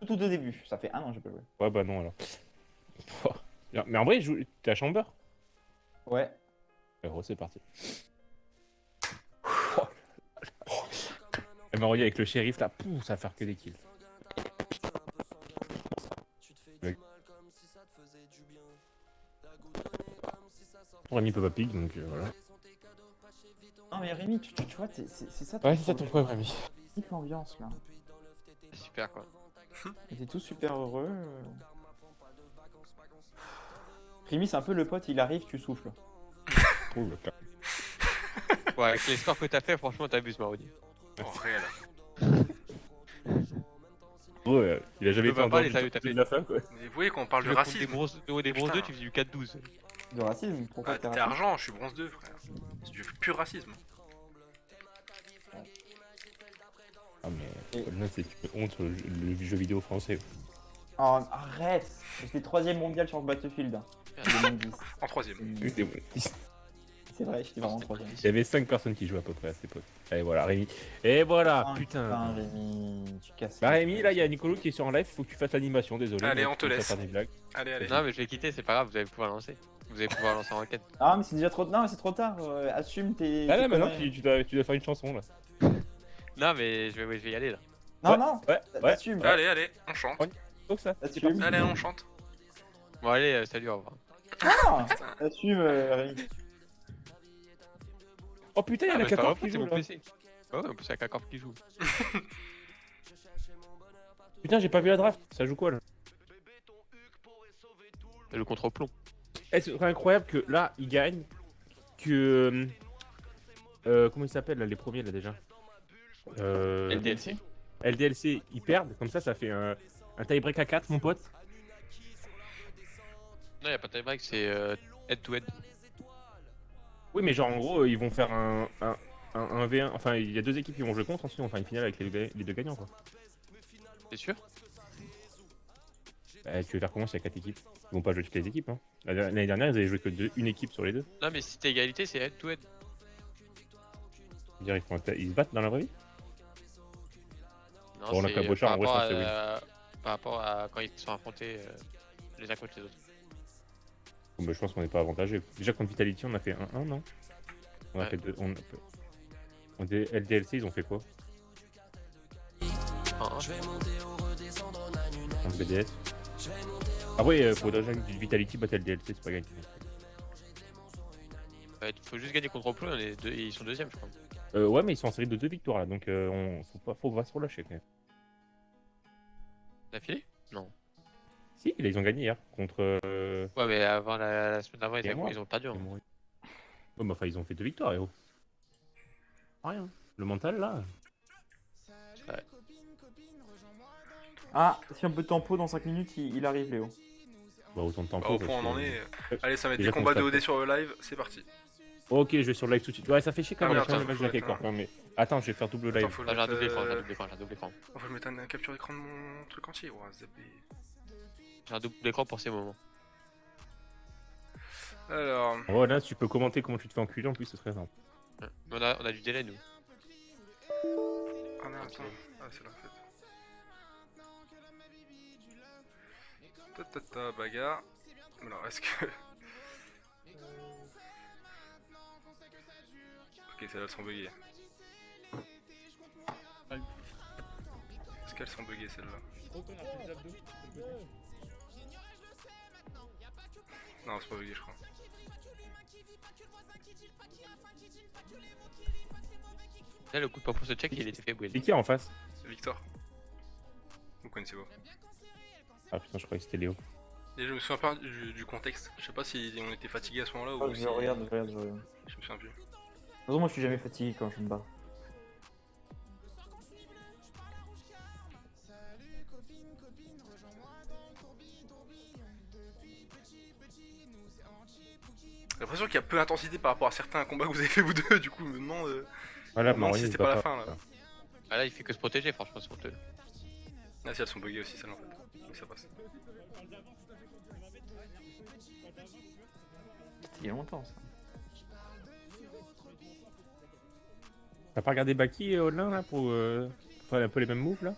Tout au début, ça fait 1 an que j'ai pas joué. Ouais bah non alors. Mais en vrai, t'es à Chamber? Ouais. Ouais, gros, c'est parti. Elle m'a relié avec le shérif là, pouf, ça va faire que des kills. Rémi peut pas pique donc voilà. Non mais Rémi, tu vois, c'est ça. Ouais, c'est ça ton problème, Rémi. Kiffe l'ambiance là. Super quoi. Ils étaient tous super heureux. Rémi, c'est un peu le pote, il arrive, tu souffles. Ouh, le père. Ouais, avec les scores que t'as fait, franchement, t'abuses, Marodi. En réel. Ouais, il a jamais peux fait pas un parler, drôle sérieux, t'as de fait- la fin quoi. Mais vous voyez, quand on parle Tu de veux contre racisme. des bronzes Putain. 2, tu fais du 4-12. De racisme, pourquoi T'es raciste argent, je suis bronze 2, frère. C'est du pur racisme. Ah mais là c'est une honte sur le jeu vidéo français. Oh, arrête. J'étais 3ème mondial sur Battlefield. 2010. En 3ème. C'était bon. C'est vrai, j'étais vraiment 3ème. Il y avait 5 personnes qui jouaient à peu près à cette époque. Allez voilà Rémi. Et voilà, Ah, putain. Rémi, tu casses. Bah Rémi, là il y a Nicolo qui est sur un live, faut que tu fasses l'animation, désolé. Allez, mais on te tu vas laisse. faire des blagues. Allez, allez. Non, mais je vais quitter, c'est pas grave, vous allez pouvoir lancer. Vous allez pouvoir lancer en requête. Ah, mais c'est déjà trop. Non, mais c'est trop tard. Assume tes. Ah là tes maintenant conneries. tu dois faire une chanson là. Non, mais je vais y aller là. Non, Ouais, non. Ouais, Assume. Allez, allez, on chante. faut que ça. Assume. Allez, on chante. Bon, allez, salut, au revoir. Ah, assume, Rémi. Oh putain, il y a Ah, la mais c'est pas 14 grave, qui c'est joue mon là. PC. Ouais, en plus, il y a Kakor qui joue. Putain, j'ai pas vu la draft, ça joue quoi là? Le contre-plomb. Eh, c'est incroyable que là, ils gagnent. Que. Comment ils s'appellent là, les premiers là déjà LDLC. LDLC, ils perdent, comme ça fait un tie-break à 4, mon pote. Non, y a pas de tie-break, c'est head-to-head. Oui, mais genre en gros, ils vont faire un 1v1. Enfin, il y a deux équipes qui vont jouer contre, ensuite on va faire une finale avec les deux gagnants quoi. T'es sûr? Bah, tu veux faire comment s'il y a 4 équipes? Ils vont pas jouer toutes les équipes. Hein. L'année dernière, ils avaient joué que une équipe sur les deux. Non, mais si t'es égalité, c'est head-to-head. Je veux dire, ils se battent dans la vraie vie? Non, Bon, on a c'est Cabochard, en vrai, je pense que par rapport à quand ils se sont affrontés les uns contre les autres. Bon, bah, je pense qu'on n'est pas avantagé. Déjà contre Vitality, on a fait 1-1, non? On a Ouais. fait 2. LDLC, ils ont fait quoi? En En BDS. Ah ouais, faut déjà que du Vitality batte LDLC, c'est pas gagné. Il faut juste gagner contre Plon, ils sont deuxième, je crois. Ouais, mais ils sont en série de 2 victoires là, donc faut pas se relâcher quand même. D'affilée? Non. Si, là, ils ont gagné hier contre. Ouais, mais avant la semaine d'avant, Et moi. ils ont perdu. Hein. Ouais, mais enfin, ils ont fait 2 victoires, héros. Rien. Le mental là. Ouais. Ah, si un peu de tempo dans 5 minutes, il arrive, Léo. Bah, autant de temps. Bah, au point on en est. Allez, ça va être des Déjà combats de qu'on se OD sur le live, c'est parti. Ok, je vais sur le live tout de suite. Ouais, ça fait chier quand Ah, même, merde, quand même, attends, le match de la faut K-Corp, hein, mais. Attends, je vais faire double live. Attends, faut Ah, j'ai un le double mettre, écran, j'ai un double écran, j'ai un double écran. faut le mettre un capture d'écran de mon truc entier. Ouais, zappé. J'ai un double écran pour ces moments. Alors, Ouais, là, tu peux commenter comment tu te fais enculer en plus, ce serait simple. Ouais. Mais on a du délai, nous. ah merde, attends. Ah, c'est là en fait. Ta bagarre. Alors, est-ce que. Ok, celles-là sont buggées. Est-ce qu'elles sont buggées celles-là? Non, c'est pas bugué, je crois. Là, le coup de pas pour ce check, il était fait C'est brûler. qui en face? C'est Victor. Vous connaissez pas. Ah putain, je croyais que c'était Léo. Et je me souviens pas du contexte. Je sais pas si on était fatigué à ce moment-là ou si. Je regarde. Je me souviens plus. De toute façon, moi je suis jamais fatigué quand je me bats. J'ai l'impression qu'il y a peu d'intensité par rapport à certains combats que vous avez fait vous deux, du coup je me demande. Voilà, Non, Mario, si il c'était se bat pas la fin, là. Ah, là, il fait que se protéger, franchement, c'est honteux. Ah si elles sont buggées aussi celles en fait. Mais ça passe. C'était il y a longtemps ça. T'as pas regardé Baki Olin là pour faire un peu les mêmes moves là?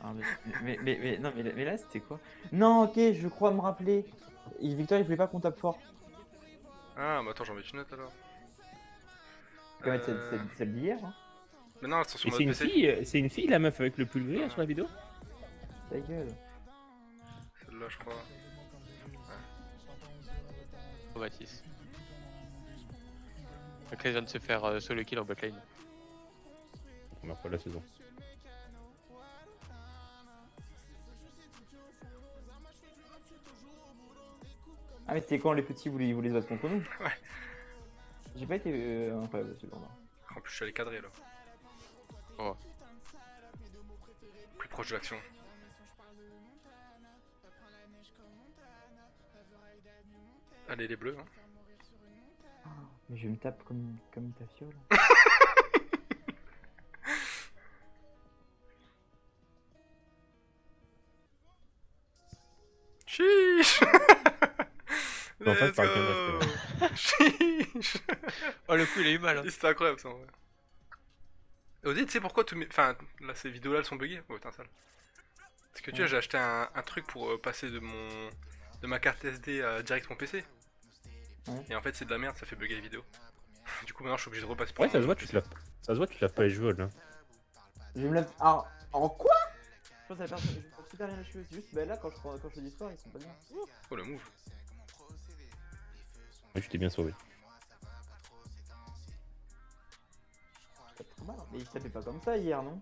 Ah, non, mais là c'était quoi? Non, ok, je crois me rappeler. Victor il voulait pas qu'on tape fort. Ah bah attends j'en mets une note alors. Tu peux mettre celle d'hier. Hein. Mais non, elles sont sur Et mode c'est une PC. fille, c'est une fille la meuf avec le pull gris là, sur la vidéo? Ta gueule. Celle-là, je crois. Oh, Mathis. Donc là, il vient de se faire solo kill en botlane. Première fois de la saison. Ah mais c'était quand les petits vous les battre contre nous? Ouais. J'ai pas été incroyable cependant. En plus, je suis allé cadrer là. Oh. Plus proche de l'action. Allez, les bleus. Hein. Mais je me tape comme ta fiole. Chiche. En fait, Let's par go. quel Chiche. Oh, le coup, il a eu mal. Hein. C'était incroyable ça en vrai. Odé, tu sais pourquoi tous mes... Enfin, là, ces vidéos-là, elles sont buggées. Oh, putain, sale. Parce que tu vois, j'ai acheté un truc pour passer de ma carte SD à direct mon PC. Ouais. Et en fait, c'est de la merde, ça fait bugger les vidéos. Du coup, maintenant, je suis obligé de repasser Ouais, ça mon se voit, PC. ça se voit, tu l'as pas les cheveux là. Je vais me la... Alors, en quoi? Je pense à la personne, je pense super rien les cheveux, c'est juste bah là quand je fais du sport ils sont pas bien. Oh, le move. Ouais, je t'ai bien sauvé. C'est pas trop mal, hein. Mais il tapait pas comme ça hier, non?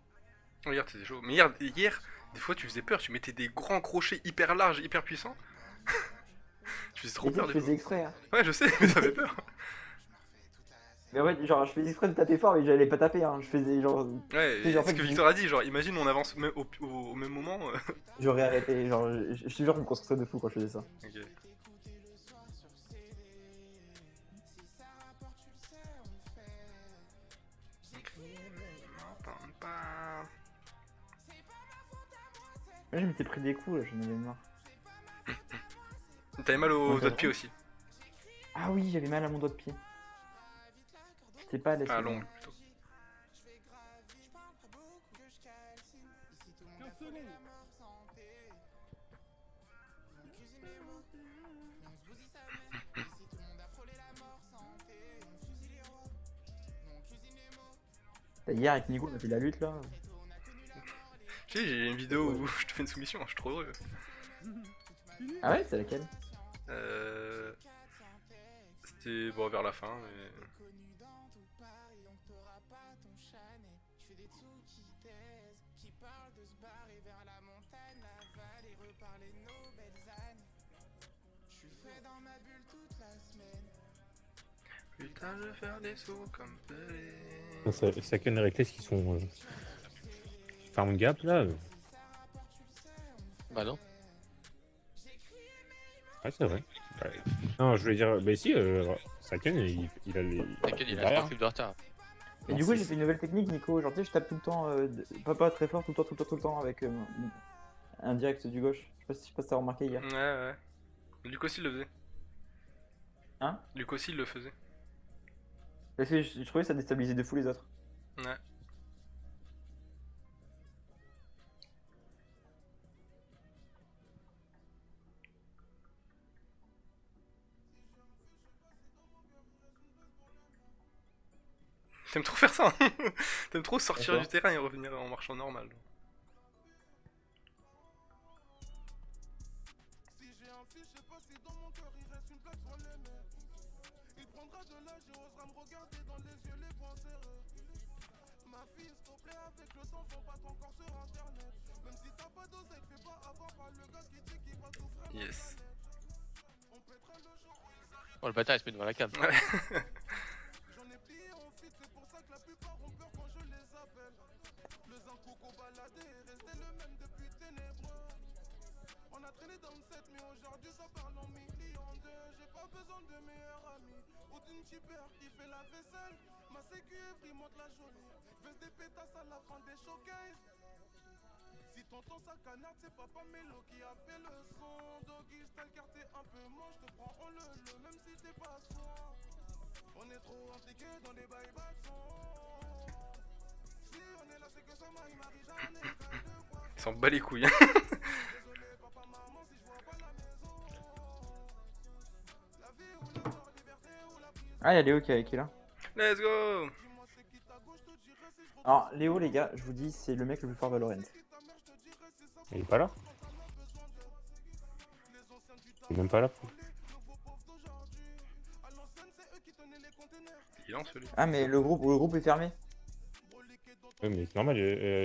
Regarde, c'était chaud. Mais hier, des fois, tu faisais peur, tu mettais des grands crochets hyper larges, hyper puissants. Tu faisais trop Et peur je des faisais fois. exprès, hein. Ouais, je sais, mais ça fait peur. Mais en fait, genre, je faisais exprès de taper fort, mais j'allais pas taper, hein. Je faisais genre. Ouais, C'est et genre, en ce fait, que je- Victor a dit, genre, imagine on avance au même moment. J'aurais arrêté, genre, je te jure, je me concentrais de fou quand je faisais ça. Ok. Moi, je m'étais pris des coups, là, j'en avais marre. T'avais mal aux Ouais, doigts de pied aussi. Ah oui, j'avais mal à mon doigt de pied. C'était pas à l'aise. Ah, l'ongle plutôt. Hier, avec Nico, on a fait de la lutte, là. Tu sais, j'ai une vidéo où je te fais une soumission, je suis trop heureux. Ah ouais, c'est laquelle? C'était bon vers la fin, mais... Putain, je vais faire des sauts comme Pelé. Ça canne les réclames qui sont farm gap là. Bah non. Ouais, c'est vrai. Ouais. Non, je voulais dire, bah si, Saken il a les. T'inquiète, il a derrière. 3 clips de retard. Et du coup, j'ai fait une nouvelle technique, Nico. Genre, tu sais, je tape tout le temps, pas très fort, tout le temps, avec un direct du gauche. Je sais pas si t'as remarqué hier. Ouais, ouais. Luc aussi le faisait. Hein? Luc aussi le faisait. Parce que je trouvais que ça déstabilisait de fou les autres. Ouais. T'aimes trop faire ça, hein. T'aimes trop sortir D'accord. du terrain et revenir en marchant normal. Yes. Oh, le bâtard il se met devant la cam. Ouais. Il s'en bat les couilles. Ah, y'a Léo qui est là. Let's go. Alors, Léo, les gars, je vous dis, c'est le mec le plus fort Valorant. Il est pas là. Il est même pas là. Il lance celui. Ah, mais le groupe est fermé. Ouais, mais c'est normal,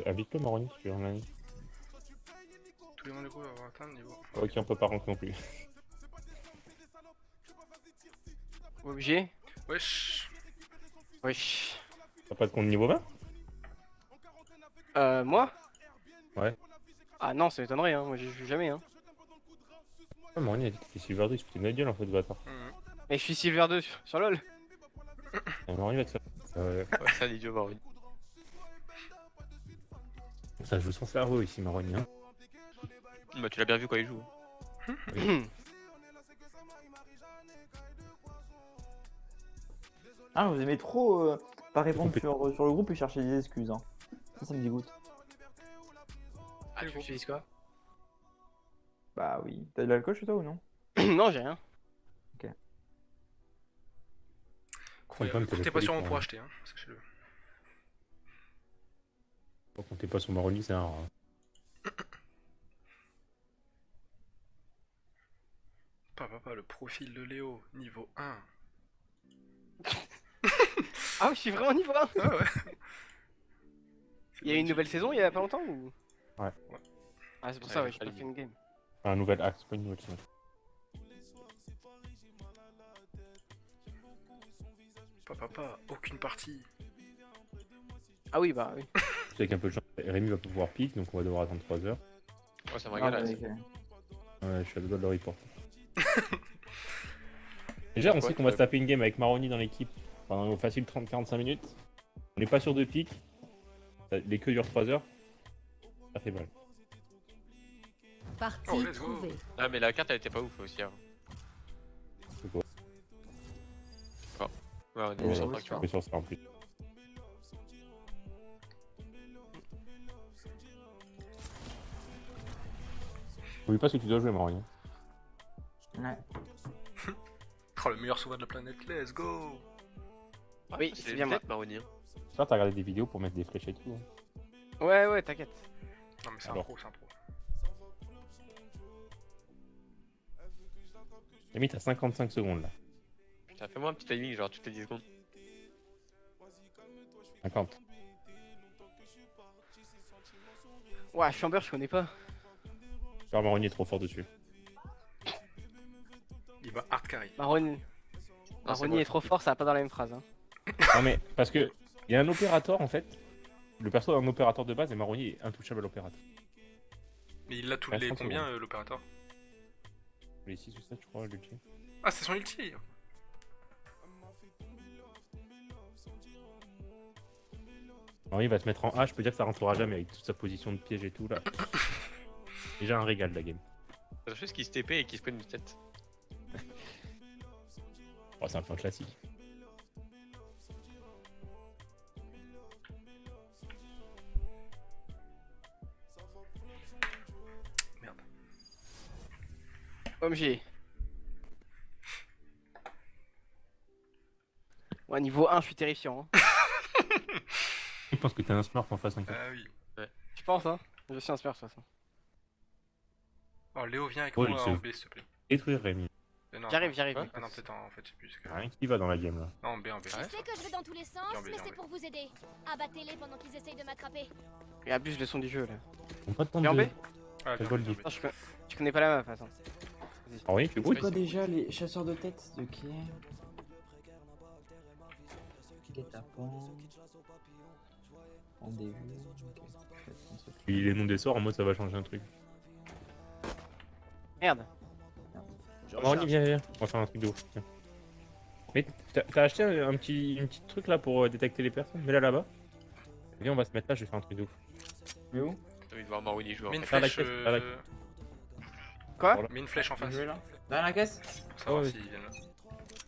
invite-le Maroni, si tu veux en ami. Tous les membres du groupe vont atteint le niveau. Ok, on peut pas rentrer non plus. Obligé. Wesh. Wesh. T'as pas de compte niveau 20? Moi? Ouais. Ah non, ça m'étonnerait, hein. Moi j'y joue jamais, hein. Ah, Maroni a dit que t'étais Silver 2, il se foutait de notre gueule en fait, bâtard. Mais je suis Silver 2 sur LoL. Ah, Maroni va te faire. Ouais, c'est un idiot, Maroni. Ça joue son cerveau ici, Maroni. Hein. Bah, tu l'as bien vu quand il joue. Ah, vous aimez trop pas répondre sur le groupe et chercher des excuses. Hein. Ça me dégoûte. Ah, tu utilises quoi? Bah oui. T'as de l'alcool chez toi ou non? Non, j'ai rien. Comptez pas sur moi pour acheter, hein, sachez-le. Faut compter pas sur Maroni, c'est un rat. Papa, le profil de Léo, niveau 1. Ah oui, je suis vraiment niveau 1. Ah ouais. Il y a eu une nouvelle saison il y a pas longtemps ou? Ouais. Ah, c'est pour ça, ouais, j'ai pas fait une game. Un nouvel axe, pas une nouvelle chose. Papa, aucune partie. Ah oui, bah oui. Avec un peu de chance, Rémi va pouvoir pique, donc on va devoir attendre 3 heures. Ouais, ça me Ah, régale. ouais, là. ok. Ouais, je suis à deux doigts de le report. Déjà, on sait qu'on va se taper une game avec Maroni dans l'équipe pendant facile 30-45 minutes. On n'est pas sûr de pique. Les queues durent 3 heures. Ça fait mal. Partie Oh, let's go. trouvée. Ah, mais la carte elle était pas ouf aussi avant. C'est quoi? Ouais, on est Ouais, sur ouais, le tu vois. Mais sur ça en plus. Oublie pas ce que tu dois jouer, Maroni. Ouais. Oh, le meilleur sauveur de la planète, let's go. Oui, c'est bien moi. Maroni. Hein. J'espère que t'as regardé des vidéos pour mettre des flèches et tout. Hein. Ouais, t'inquiète. Non, mais c'est un Alors. pro, c'est un pro. Rémi, t'as 55 secondes là. Putain, fais-moi un petit timing, genre toutes les 10 secondes. 50. Ouais, Chamber, je connais pas. Genre Maroni est trop fort dessus. Il va hard carry. Maroni est trop fort, ça va pas dans la même phrase. Hein. Non mais, parce que il y a un opérateur en fait. Le perso d'un opérateur de base et Maroni est intouchable à l'opérateur. Mais il a tous Ouais, les 30 combien, secondes. l'opérateur? Les 6 ou 7 je crois, l'ulti. Ah, c'est son ulti. Maroni va se mettre en A, je peux dire que ça rentrera jamais avec toute sa position de piège et tout là. Déjà un régal la game. C'est juste qu'il se TP et qu'il se prenne une tête. Oh, c'est un plan classique. Merde. OMG. Ouais, niveau 1, je suis terrifiant. Hein. Je pense que t'es un smurf en face d'un coup. Ah oui. Je pense, hein. Je suis un smurf de toute façon. Oh, Léo, viens avec Oh, moi il en se- B, s'il te plaît. Détruire Rémi. Non, J'arrive, non. j'arrive. Ah non, peut-être en fait, je sais plus. Y'a rien qui va dans la game là. Non, en B, en B. Je sais que je vais dans tous les sens, Bien, bien, mais c'est bien. pour vous aider. Abattez-les pendant qu'ils essayent de m'attraper. Et abuse le son du jeu là. On pas de temps T'es en de... B? Ah, Quel bien, bol bien, dit. bien. Non, tu connais pas la map, attends. Maroni, tu C'est quoi déjà les chasseurs de tête de qui? Guet-apens. Rendez-vous. Ok. Il les noms des sorts en mode ça va changer un truc. Merde. Maroni, viens. On va faire un truc de ouf. Tiens. Mais t'as acheté un petit truc là pour détecter les personnes? Mets-la là-bas. Viens, on va se mettre là, je vais faire un truc de ouf. Mais où? J'ai envie de voir Maroni jouer. Mets une Faire la flèche. caisse, faire la- Quoi? Voilà. Mets une flèche en face. Je vais là. Dans la caisse? Pour savoir Ouais, s'ils viennent là.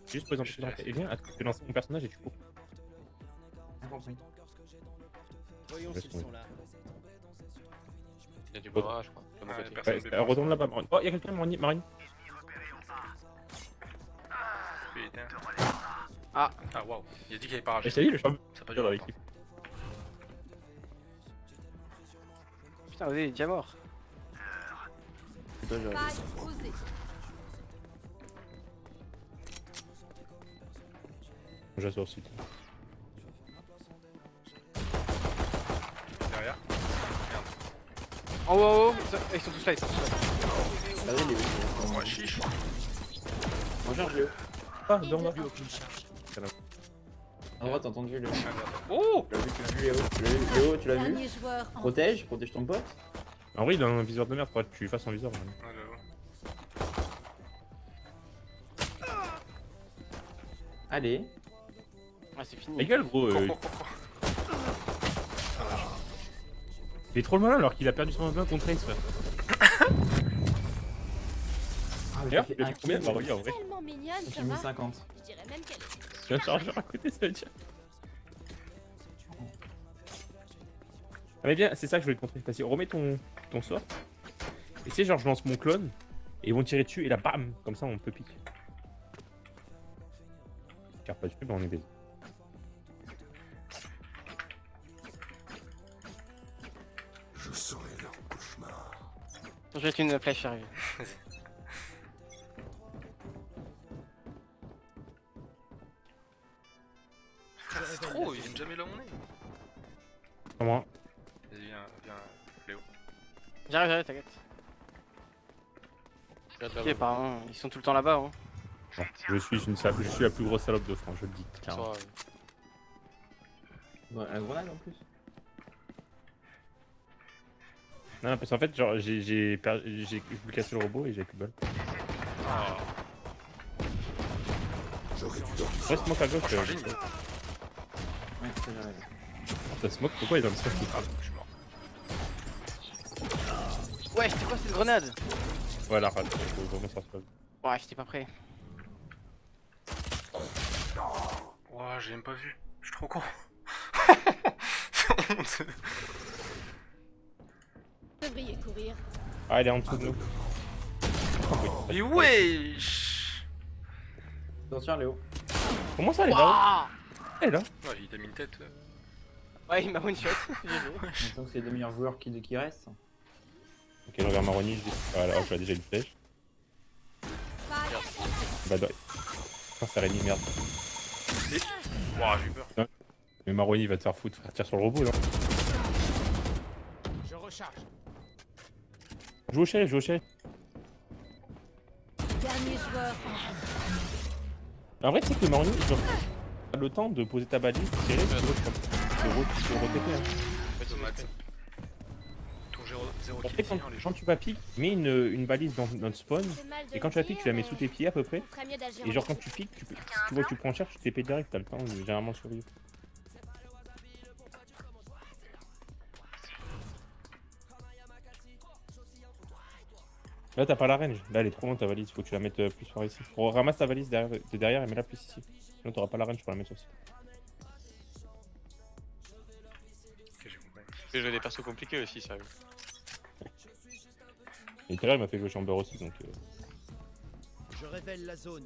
Juste présenter ton et viens, tu peux lancer ton personnage et tu cours. J'ai compris. Voyons Laisse s'ils tomber. sont là. Il y a du barrage, je crois. De mon Ah, côté. personne Ouais, ne peut retourne là-bas, Maroni. Oh, y'a quelqu'un, Maroni. Putain. Ah waouh, il a dit qu'il avait pas Et rage. je t'ai dit, le champ Ça a pas dans duré l'équipe. Putain, Osé il est déjà mort. Toi, j'aurais dit. Spike posé. J'assure aussi. Derrière. En haut, en haut, ils sont tous là, ils sont tous là. Ah oui, il est où? Ouais, chiche. Moi, j'ai un jeu. Ah, dans bas. À droite, t'as entendu le. Oh! Tu l'as vu, Léo? Léo, tu l'as vu? Dernier joueur en Protège ton pote. En vrai, il a un viseur de merde, faudrait que tu lui fasses un viseur. Vraiment. Ouais, j'avoue. Allez. Ah, c'est fini. Ta gueule, gros. Il est trop le malin alors qu'il a perdu son 20 contre Ace, frère. Ah, D'ailleurs, j'ai il a fait combien? Bah, regarde, en vrai. Tellement mignonne, ça J'ai mis va. 50. Je dirais même qu'elle est. Il y a un chargeur à côté, ça veut dire. Ah, mais bien, c'est ça que je voulais te montrer. Vas-y, remets ton sort. Et tu sais, genre, je lance mon clone. Et ils vont tirer dessus, et là, bam! Comme ça, on peut piquer. Je tire pas dessus, bah on est baisé. Je vais mettre une flèche arrivée. Frère, c'est trop, ils viennent jamais là où on est. Comment? Vas-y, viens, Léo. J'arrive, t'inquiète. Ok, apparemment, ils sont tout le temps là-bas. Hein. Non, je suis la plus grosse salope de France, je le dis. Clairement. Ouais, la grenade en plus. Non, parce qu'en fait, genre, j'ai pu casser le robot et j'ai plus de balles. Ouais, smoke à gauche. Franchement, génie. Ouais, ça j'arrive. Ça smoke, pourquoi ils ont le smoke? Je suis mort. Ouais, c'était quoi cette grenade? Ouais, la rate, faut vraiment sortir. Ouais, j'étais pas prêt. Ouah, j'ai même pas vu. Je suis trop con. C'est honteux. Vous devriez courir. Ah, elle est en dessous de nous. Mais wesh! Attention, Léo. Comment ça, elle est là? Waouh! Elle est là? Ouais, il t'a mis une tête. Ouais, il m'a one shot. J'ai vu. Maintenant que c'est les deux meilleurs joueurs qui restent. Ok, je regarde Maroni, je dis. Voilà, hop, j'ai déjà une flèche. Bah, ouais. Putain, ça réunit, merde. Ouah, j'ai eu peur. Mais Maroni va te faire foutre, frère. Tire sur le robot, là. Je recharge. Joue au chai, joue au chai. Dernier joueur en En vrai, tu sais que le Maroni, genre, t'as le temps de poser ta balise, tirer, tu peux re-TP, hein. Automate. Ton 0 Après, quand tu vas pique, mets une balise dans le spawn, et quand tu la piques, tu la mets sous tes pieds à peu près. Et genre, quand tu piques, si tu vois que tu prends cher, tu TP direct, t'as le temps de généralement survivre. Là, t'as pas la range. Là, elle est trop loin ta valise. Faut que tu la mettes plus par ici. Ramasse ta valise de derrière et mets-la plus ici. Sinon, t'auras pas la range pour la mettre aussi. Ok, j'ai compris. J'ai joué des persos compliqués aussi, sérieux. Et tout à l'heure, il m'a fait jouer Chamber aussi, donc. Je révèle la zone.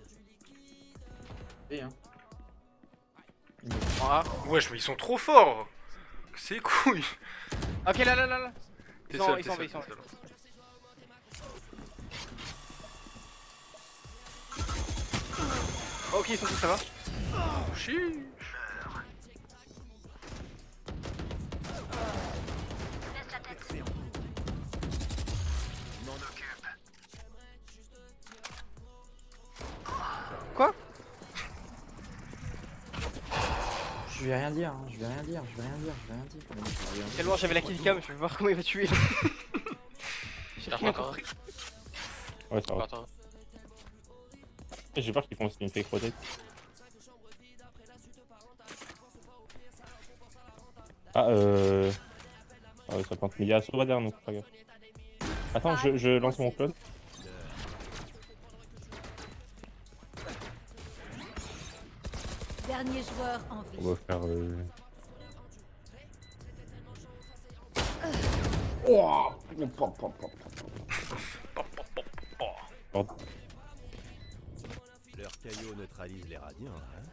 Et hein. Ah. Wesh, mais ils sont trop forts! C'est couilles! Ok, là. T'es Ils sont seul, ils t'es sont seul, ils sont t'es seul. Ok, ils sont tous, ça va? Chiche! Quoi? Je vais rien dire, hein. Je vais rien dire. Tellement j'avais la killcam, je vais voir comment il va tuer. J'ai rien compris. Ouais, ça va. J'ai peur qu'ils font une fake protect. Ah, ça plante. Mais il y a Sova derrière nous, pas gaffe. Attends, je lance mon clone. Dernier joueur en vie. On va faire. Pardon. Leur caillot neutralise les radiants, hein?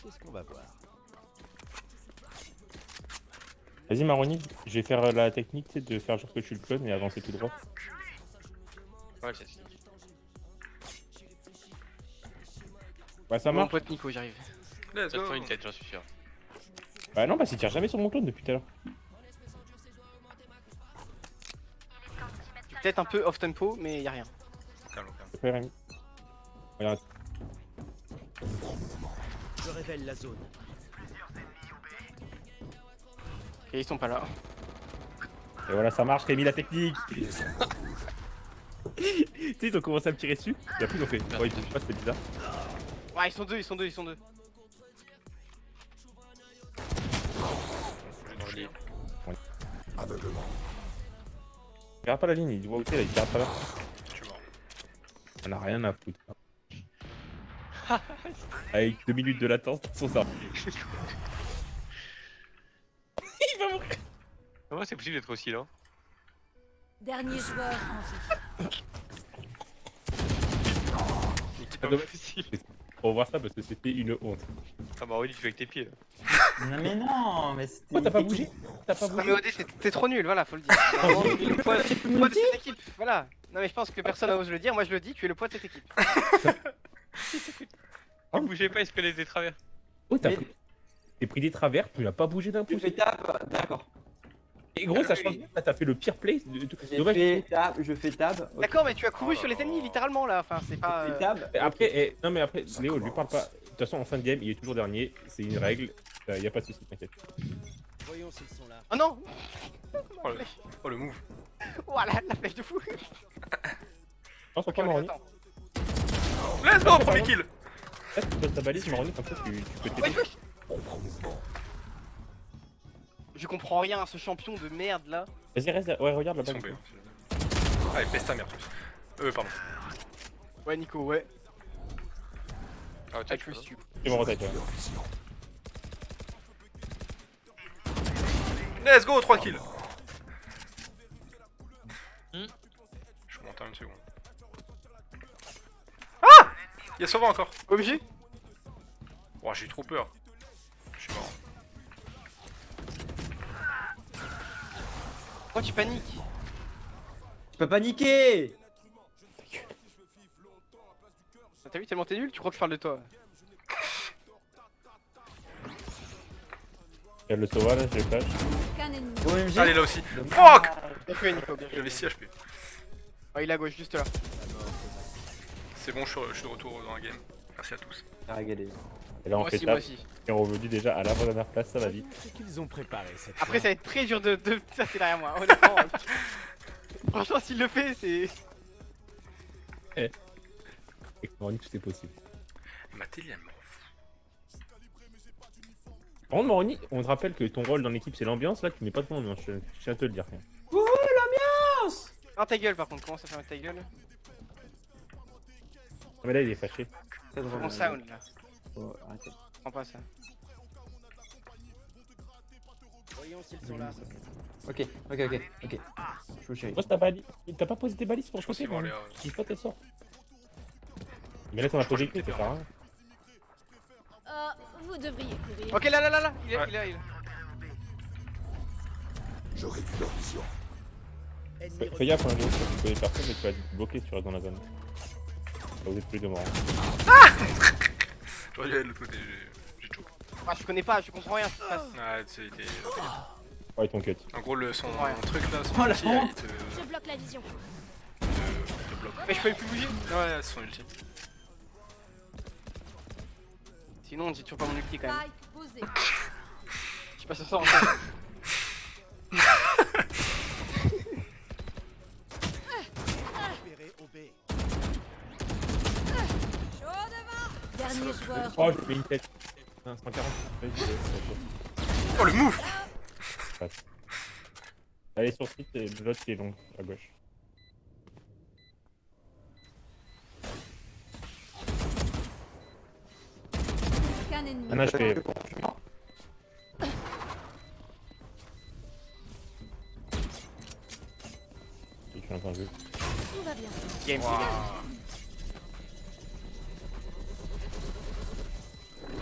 C'est ce qu'on va voir. Vas-y Maroni, je vais faire la technique, tu sais, de faire genre que je suis le clone et avancer tout droit. Ouais, c'est ça. Bah ça Mon marche. pote Nico, j'arrive. Let's Ça te go. prend une tête, j'en suis sûr. Bah non, parce qu'il tire jamais sur mon clone depuis tout à l'heure. Peut-être un peu off tempo, mais y'a rien. Calme, calme. C'est pas Rémi. Regarde. Je révèle la zone. Ok, ils sont pas là. Et voilà, ça marche, Rémi, la technique. Tu sais, ils ont commencé à me tirer dessus, et après ils ont fait. Ouais, ils touchent pas, c'était bizarre. Ouais, ils sont deux, ils sont deux, ils sont deux. Regarde pas la ligne, il voit où t'es là, il tire à travers. Je suis mort. On a rien à foutre. Avec 2 minutes de latence, son ça. Il va mourir. Comment c'est possible d'être aussi lent? Dernier joueur en vie. C'est Ah, pas dommage. possible. Faut voir ça parce que c'était une honte. Ah bah oui, tu fais avec tes pieds là. Non mais non, mais c'était... Oh, t'as pas bougé? T'as pas Non bougé? mais OD, t'es trop nul, voilà, faut le dire. Vraiment, tu es le poids de cette équipe, voilà. Non mais je pense que personne n'ose le dire, moi je le dis, tu es le poids de cette équipe. Tu bougeais pas, il se prenait des travers. Oh, t'as Mais- pris... T'es pris des travers, tu n'as pas bougé d'un Je pouce. fais tab, d'accord. Et gros, ça change bien, t'as fait le pire play. J'ai Dommage. fait tab, je fais tab. ok. D'accord, mais tu as couru sur les ennemis littéralement là, enfin c'est Je pas... fais tab. Après, non mais après, Léo, lui parle pas. De toute façon, en fin de game, il est toujours dernier. C'est une règle. Y a pas de soucis, t'inquiète. Voyons s'ils sont là. Oh non. Oh le move. Voilà, la flèche de fou. Non, c'est Ok, pas on les Maroni. attend. Let's go, premier kill. Là, tu poses ta balise, Maroni, comme ça, tu peux t'aider. Wesh, wesh. Je comprends rien à ce champion de merde là. Vas-y, reste. Ouais, regarde Ils là-bas. sont B. Allez, pèse ta mère. Pardon. Ouais Nico, ouais. Ah, tiens, I trust you. Tu vas retailler. Let's go, 3 kills. Je monte en une seconde. Ah! Il y a Sova encore. Obligé. Oh, j'ai eu trop peur. Je suis mort. Pourquoi tu paniques? Tu peux paniquer. T'as vu tellement t'es nul, tu crois que je parle de toi? Il y a le Sova là, je le flash. Qu'un ennemi. OMG. Allez, là aussi. Fuck! Bien joué Nico, bien joué. J'avais 6 HP. Oh il est à gauche, juste là. C'est bon, je suis de retour dans la game. Merci à tous. Ah, regardez. Et là, on Moi fait aussi, moi table. aussi. Et on est revenu déjà à l'avant-dernière place, ça va vite. Ce qu'ils ont préparé cette Après fois. ça va être très dur de passer derrière moi, honnêtement. Franchement s'il le fait, c'est... Et Maroni, tout est possible. Ma télé, elle m'en fout. Par contre, Maroni, on te rappelle que ton rôle dans l'équipe c'est l'ambiance, là tu mets pas de l'ambiance, je tiens à te le dire. Oh ta gueule par contre, comment ça fait ta gueule? Ah, mais là il est fâché. Très drôle. Mon sound là, Oh, arrêtez. je prends pas ça. Voyons s'ils sont là. Ok. Je vous chéris. Pose ta balise. T'as pas posé tes balises pour Je pense choper, qu'ils vont aller. Maroni. Tu dis pas tes sorts. Mais là t'en as posé que, ça sert à rien. Vous devriez courir. Ok là, il est là, Ouais. il est là, il est là. Fais gaffe, hein, Léo, tu connais personne mais tu vas être bloqué si tu restes dans la zone. Là, vous êtes tous les deux morts. J'aurais dû aller de l'autre côté, j'ai choqué. Ah je connais pas, je comprends rien ce qui se passe. Ah, tu sais, il était. Ouais, ton cut. En gros, son Ouais. truc là, son Oh, la ulti, honte. il te Je bloque la vision. bloque. Mais je peux plus bouger. Ouais, c'est son ulti. Sinon j'ai toujours pas mon ulti quand même. Spike posé. Je sais pas ce soir encore. Espérez au B. Dernier joueur. Oh, je fais une tête. 140. Oh, le move! Allez sur site et l'autre qui est long, à gauche. Qu'un ennemi. Un HP. Si tu l'as entendu. Tout va bien. Game.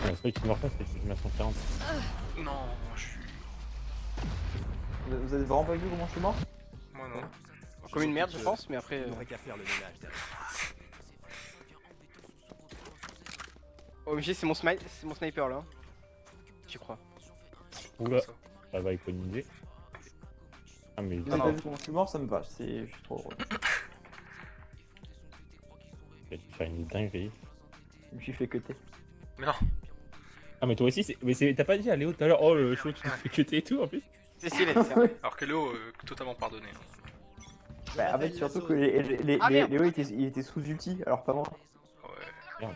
Le truc qui me refait, c'est que je mets à 140. Non, je suis. Vous avez vraiment pas vu comment je suis mort? Moi non. Comme une merde, je pense, mais après. Il n'aurait qu'à faire le ménage derrière. OMG, c'est mon sniper là. Tu crois. Oula, ça va économiser. Ah, mais Vous avez pas vu comment je suis mort, ça me va, je suis trop heureux. tu vas faire une dinguerie. Je me suis fait cutter. Mais non. Ah, mais toi aussi, t'as pas dit à Léo tout à l'heure, oh le show, tu te fais cuter et tout en plus? C'est si, il a dit ça. Alors que Léo, totalement pardonné. Bah, en fait, surtout que Ah, merde. Léo il était sous ulti, alors pas moi. Ouais.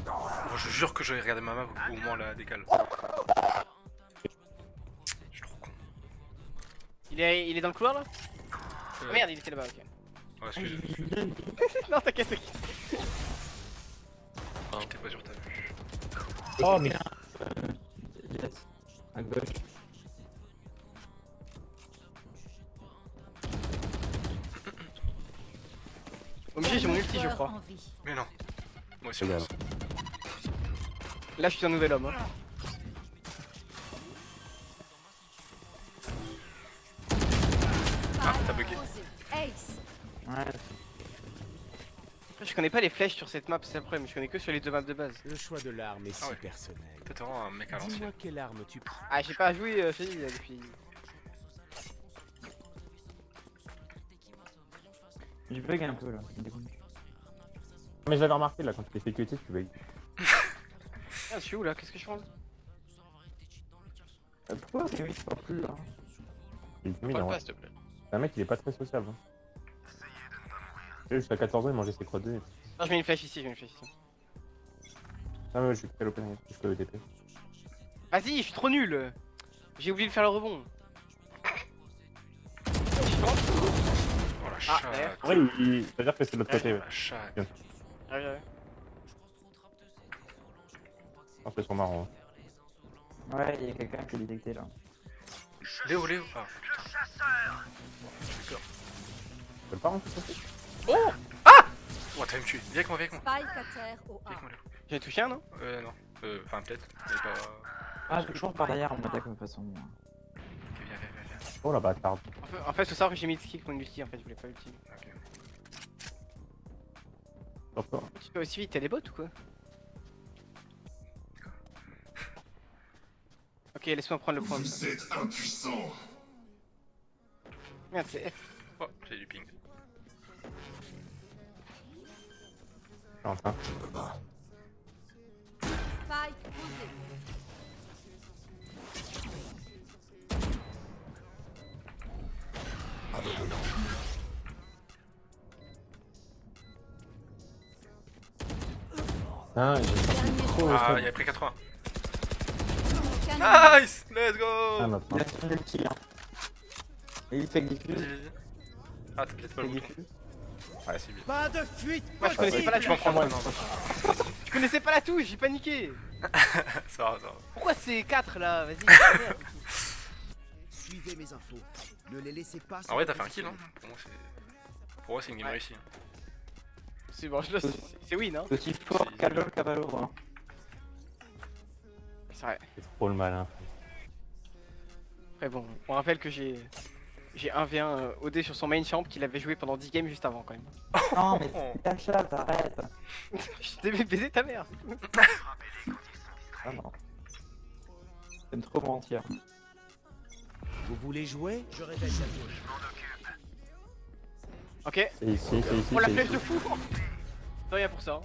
Bon, je jure que j'avais regardé ma map au moment la décale. Je suis trop con. Il est dans le couloir là? Ah, merde, il était là-bas, ok. Ouais, excuse. Non, t'inquiète, t'inquiète. J'étais pas sur ta vue. Oh, mais Yes. À gauche. OMG, j'ai mon ulti, je Joueur crois. en vie. Mais non. Moi aussi, Regarde. Là, je suis un nouvel homme. Hein. Ah, t'as bugué. Ace. Ouais. Après, je connais pas les flèches sur cette map, c'est le problème. Je connais que sur les deux maps de base. Le choix de l'arme est Ah si ouais. personnel. Peut-être vraiment un mec à l'ancienne. Dis-moi quelle arme tu prends. Ah, j'ai pas joué Feli depuis. J'ai bug un peu là. mais j'avais remarqué là, quand tu t'es fait cuter, tu bugs. Ah, je suis où là? Qu'est-ce que je fais? Pourquoi c'est oui, je parle plus là? Parle pas, s'il te plaît. C'est un mec, il est pas très sociable. Hein. Jusqu'à 14 ans, il mangeait ses croix de nez. Non, je mets une flèche ici, je mets une flèche ici. Ah, ouais, je suis quel open, je peux le TP. Vas-y, je suis trop nul. J'ai oublié de faire le rebond. Oh la Ah, chatte. d'ailleurs. Ouais, c'est-à-dire que c'est de l'autre côté. Oh Ouais. la chatte. Ah, ouais. Non, c'est son marrant. Hein. Ouais, il y a quelqu'un qui est détecté là. Léo, Léo. Ah putain. Tu peux pas rentrer sur ça? Oh, t'as me tuer. Viens avec moi, viens avec moi. Spike à terre au Viens A. avec moi, Léo. J'ai touché un, non? Non. Enfin, peut-être. Mais pas. Ah, toujours par derrière, on m'attaque de toute façon. Ok, viens. Oh la bâtarde. En fait, ce soir, j'ai mis le skill pour une ulti. En fait, je voulais pas ulti. Ok. Pourquoi? Tu fais aussi vite, t'as des bots ou quoi? Ok, laisse-moi prendre le point. Vous êtes impuissant. Merde, c'est F. Oh, j'ai du ping. Enfin. Spike posé. Ah, j'ai Dernier trop joueur. Ah, il a pris 80. Canon. Nice! Let's go! Ah, maintenant. Il a son ulti hein. Et il fait que Vas-y, diffuse. vas-y. Ah, t'as peut-être pas le bouton. Ouais, c'est bien. Pas de fuite Moi, je connaissais pas la Tu m'en touche. prends moi, non. Je connaissais pas la touche, j'ai paniqué. Ça va, ça va. Pourquoi c'est 4 là? Vas-y. merde. Suivez mes infos. Ne les laissez pas. En vrai, t'as fait un kill, hein? Pour moi, c'est une game Ouais. réussie. C'est bon, c'est win, hein. Aussi fort qu'Alol Cavallo. Hein. C'est vrai. C'est trop le malin. Après, bon, on rappelle que j'ai 1v1 OD sur son main champ qu'il avait joué pendant 10 games juste avant quand même. Non, mais c'est ta chatte, arrête. Je t'ai baisé ta mère. Ah non. T'aimes trop mentir. Vous voulez jouer? Je révèle la zone. Ok. C'est ici, c'est ici. Oh la c'est flèche ici. de fou. De rien pour ça. Hein.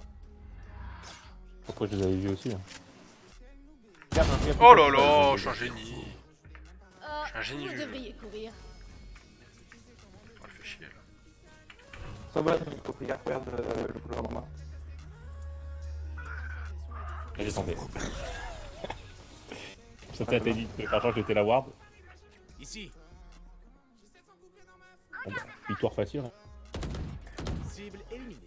Pourquoi je les avais vus aussi? Hein. Oh là là, je suis un génie. Je suis un génie Vous du jeu. devriez courir. Oh, je fais chier là. Ça va, il faut qu'il regarde le couloir en bas. J'ai tenté. Je t'ai dit que par contre j'étais la ward. Ici. Bon, bah, victoire facile. Hein. Cible éliminée.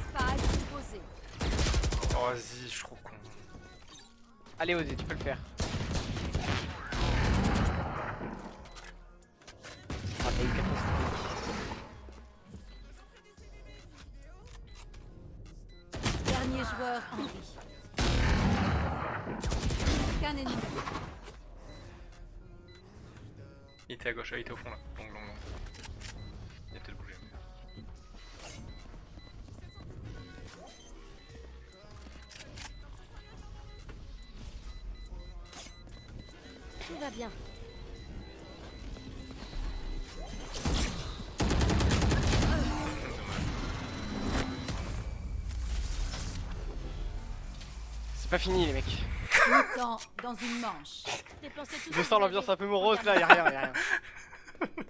Spike posé. Oh, vas-y, je suis trop con. Allez OD, tu peux le faire. Ah, t'as eu 4 Dernier joueur sauveur en vie. Qu'un ennemi. Il était à gauche, il était au fond là. Long. Il a peut-être bougé. Tout va bien. C'est pas fini les mecs. Temps dans une manche. Dépensez tout ce Je que sens vous l'ambiance avez. un peu morose là, y'a rien.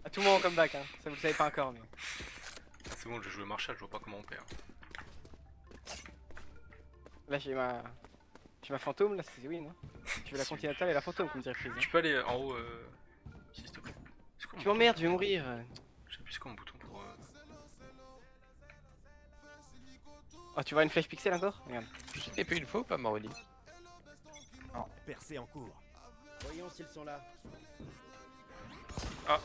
À tout moment en comeback, hein. Ça vous le savez pas encore mais. C'est bon, je joue Marshall, je vois pas comment on perd. Là j'ai ma fantôme là, c'est win. Hein. Tu veux la continentale et la fantôme comme dirait Freeze. Tu peux aller en haut, s'il te plaît. C'est quoi mon Tu m'emmerdes, je vais mourir. Je sais plus c'est quoi mon bouton pour. Oh, tu vois une flèche pixel encore? Regarde. Je t'ai fait une fois ou pas, Maroni? Percée en cours. Voyons s'ils sont là. Ah.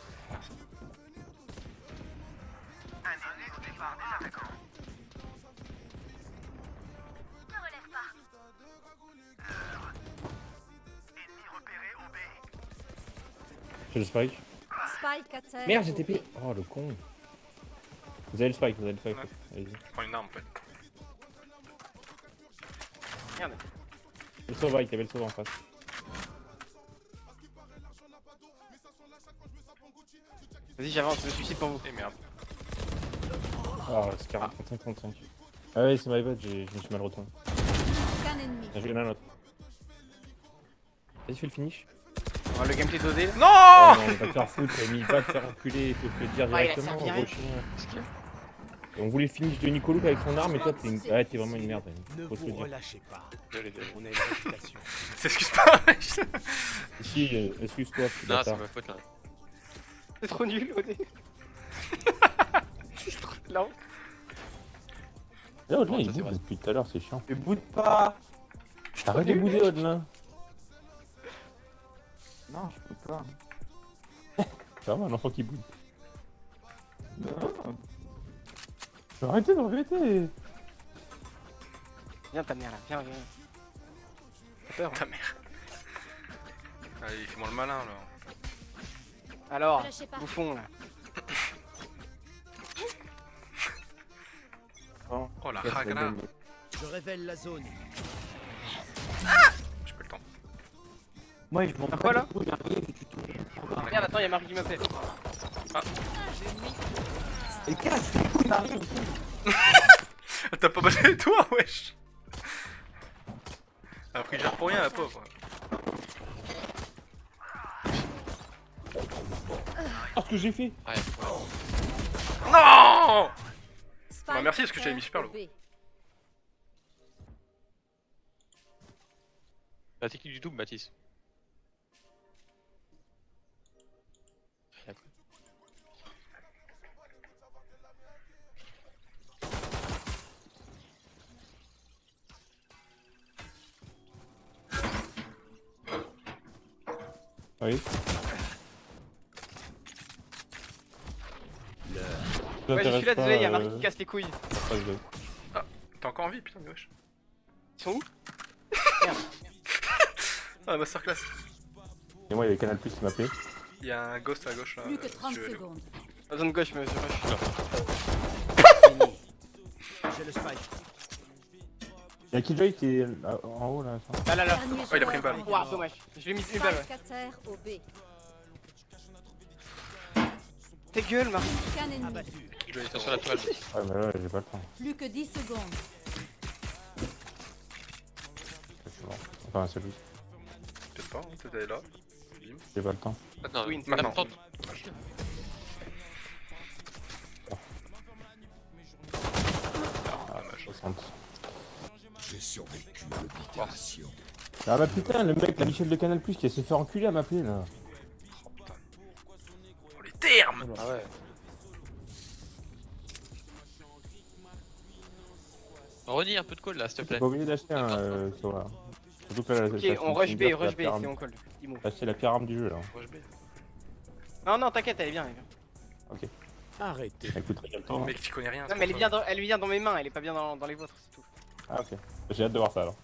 J'ai le spike. Spike à terre. Merde, j'ai TP. Oh le con. Vous avez le spike, Ouais. Allez-y. Prends une arme en fait. Merde. Le sauveur, il y avait le sauveur en face. Vas-y, j'avance, je me suicide pour vous. Et merde. Ah, c'est 45-35. Ah ouais, c'est my bad, je me suis mal retourné. Qu'un ennemi. J'ai un autre. Vas-y, fais le finish. On va le gameplay dosé là. Oh Non. non, on va te faire foutre, Rémi, va te faire reculer, faut te le dire Ah, il a directement, servi à gros rien. chien. Et on voulait le finish de Nicolo avec son arme et toi t'es vraiment une merde, Rémi. Ne Faut te le vous dire. relâchez pas. Désolé. On a une réputation. T'excuses pas. Si, excuse-toi, Non, c'est bâtard. ma faute là. C'est trop nul, OD. C'est trop lent. Là, Audelin, Bon, il ça, c'est boude vrai. depuis tout à l'heure, c'est chiant. Mais boude pas. T'arrêtes de bouder, Audelin. Non, je peux pas. C'est vraiment un enfant qui boude. Non. Arrêtez de répéter. Viens ta mère là, viens. T'as peur? Ta mère. Allez, fais-moi le malin là. Alors, Lâchez pas. bouffon là. Oh la ragna. Je révèle la zone. J'ai pas le temps. Moi, je m'en Ah, quoi, là bats les couilles, hein, et tu touches. Merde, attends, y'a Marie qui m'appelle. Et casse les couilles, Marie. T'as pas battu toi, wesh. Elle a pris cher pour rien, la pauvre. Oh, ce que j'ai fait. Ouais, Non. Spike Bah, merci, à parce que je t'avais mis terre super au low. B. La technique du double, Mathis. Oui. Ouais, je suis là, désolé, y'a Marie qui casse les couilles. T'es encore en vie, putain, mais wesh. Ils sont où? Ah, masterclass. Et moi, il y avait Canal Plus qui m'appelait. Il y a un ghost à gauche là. Plus que si 30 tu veux aller. secondes. Pas besoin de gauche, mais je rush. Fini. J'ai le spike. Il y a Killjoy qui est en haut là. Là, là, là. Dernier Oh, il a pris joueur une balle. en vie. Ouah, dommage. Je lui ai mis une balle, ouais. Spike à terre au B. Ta gueule, Marie. Qu'un ennemi. Abattu. Je vais aller Attention à la toile. Ouais, mais là, j'ai pas le temps. Plus que 10 secondes. C'est bon. Enfin, celui. Peut-être pas, hein, peut-être elle est là. Bim. J'ai pas le temps. Maintenant, Oui, maintenant. tente. Ah, 60. J'ai survécu l'oblitération. Ah bah putain, le mec, la Michel de Canal Plus qui a se fait enculer à m'appeler là. Oh putain. Oh les termes. Ah ouais. Ronnie, un peu de call là, s'il te J'ai plaît. pas oublié d'acheter un Sora. Surtout que là, Ok, on rush B, c'est on colle. Imo. J'ai acheté la pire arme du jeu là. Moi je vais. Non, non, t'inquiète, elle est bien, elle est bien. Arrêtez. Elle coûte rien le Oh temps. mec, tu connais rien. Non, c'est mais elle est pour bien ça. elle est bien dans mes mains, elle est pas bien dans les vôtres, c'est tout. Ah ok. J'ai hâte de voir ça alors.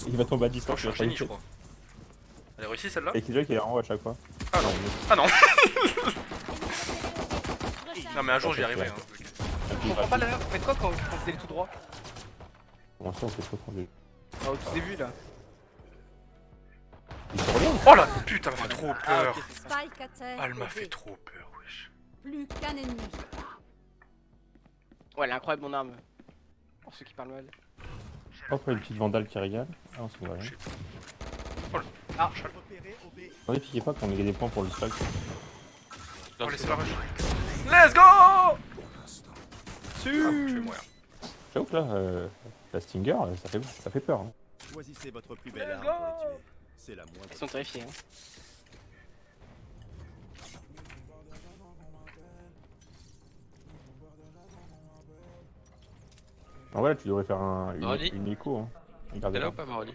Il va tomber à Oh, distance, je suis il un va pas génie, je hit. crois. Elle est réussie celle-là? Et Killjoy qui est en haut à chaque fois. Ah non. Ah non. Non mais un jour j'y Ok, arriverai. ouais. Hein. Je comprends pas l'air. Vous faites quoi quand vous allez tout droit? Comment ça on fait trop tendu. Au tout début là. Il se relève. Oh la putain, elle m'a fait trop Ah, peur. ok, c'est ça. Spike à terre. Ah, elle m'a et fait B. trop peur, wesh. Plus qu'un ennemi. Ouais, elle est incroyable mon arme. Pour ceux qui parlent mal. Hop, une petite vandale qui régale. Ah on s'en va rien. Ah, Attendez, piquez pas qu'on ait des points pour le spike. Oh, laissez la rush. Let's go! Ah, je vais mourir. J'avoue que là, la Stinger, ça fait peur. Hein. Choisissez votre plus belle Let's arme go. pour les tuer. C'est la moindre. ils sont terrifiés. Hein. En vrai, là, tu devrais faire Maroni une écho. Hein. T'es Regardez là là. ou pas, Maroni?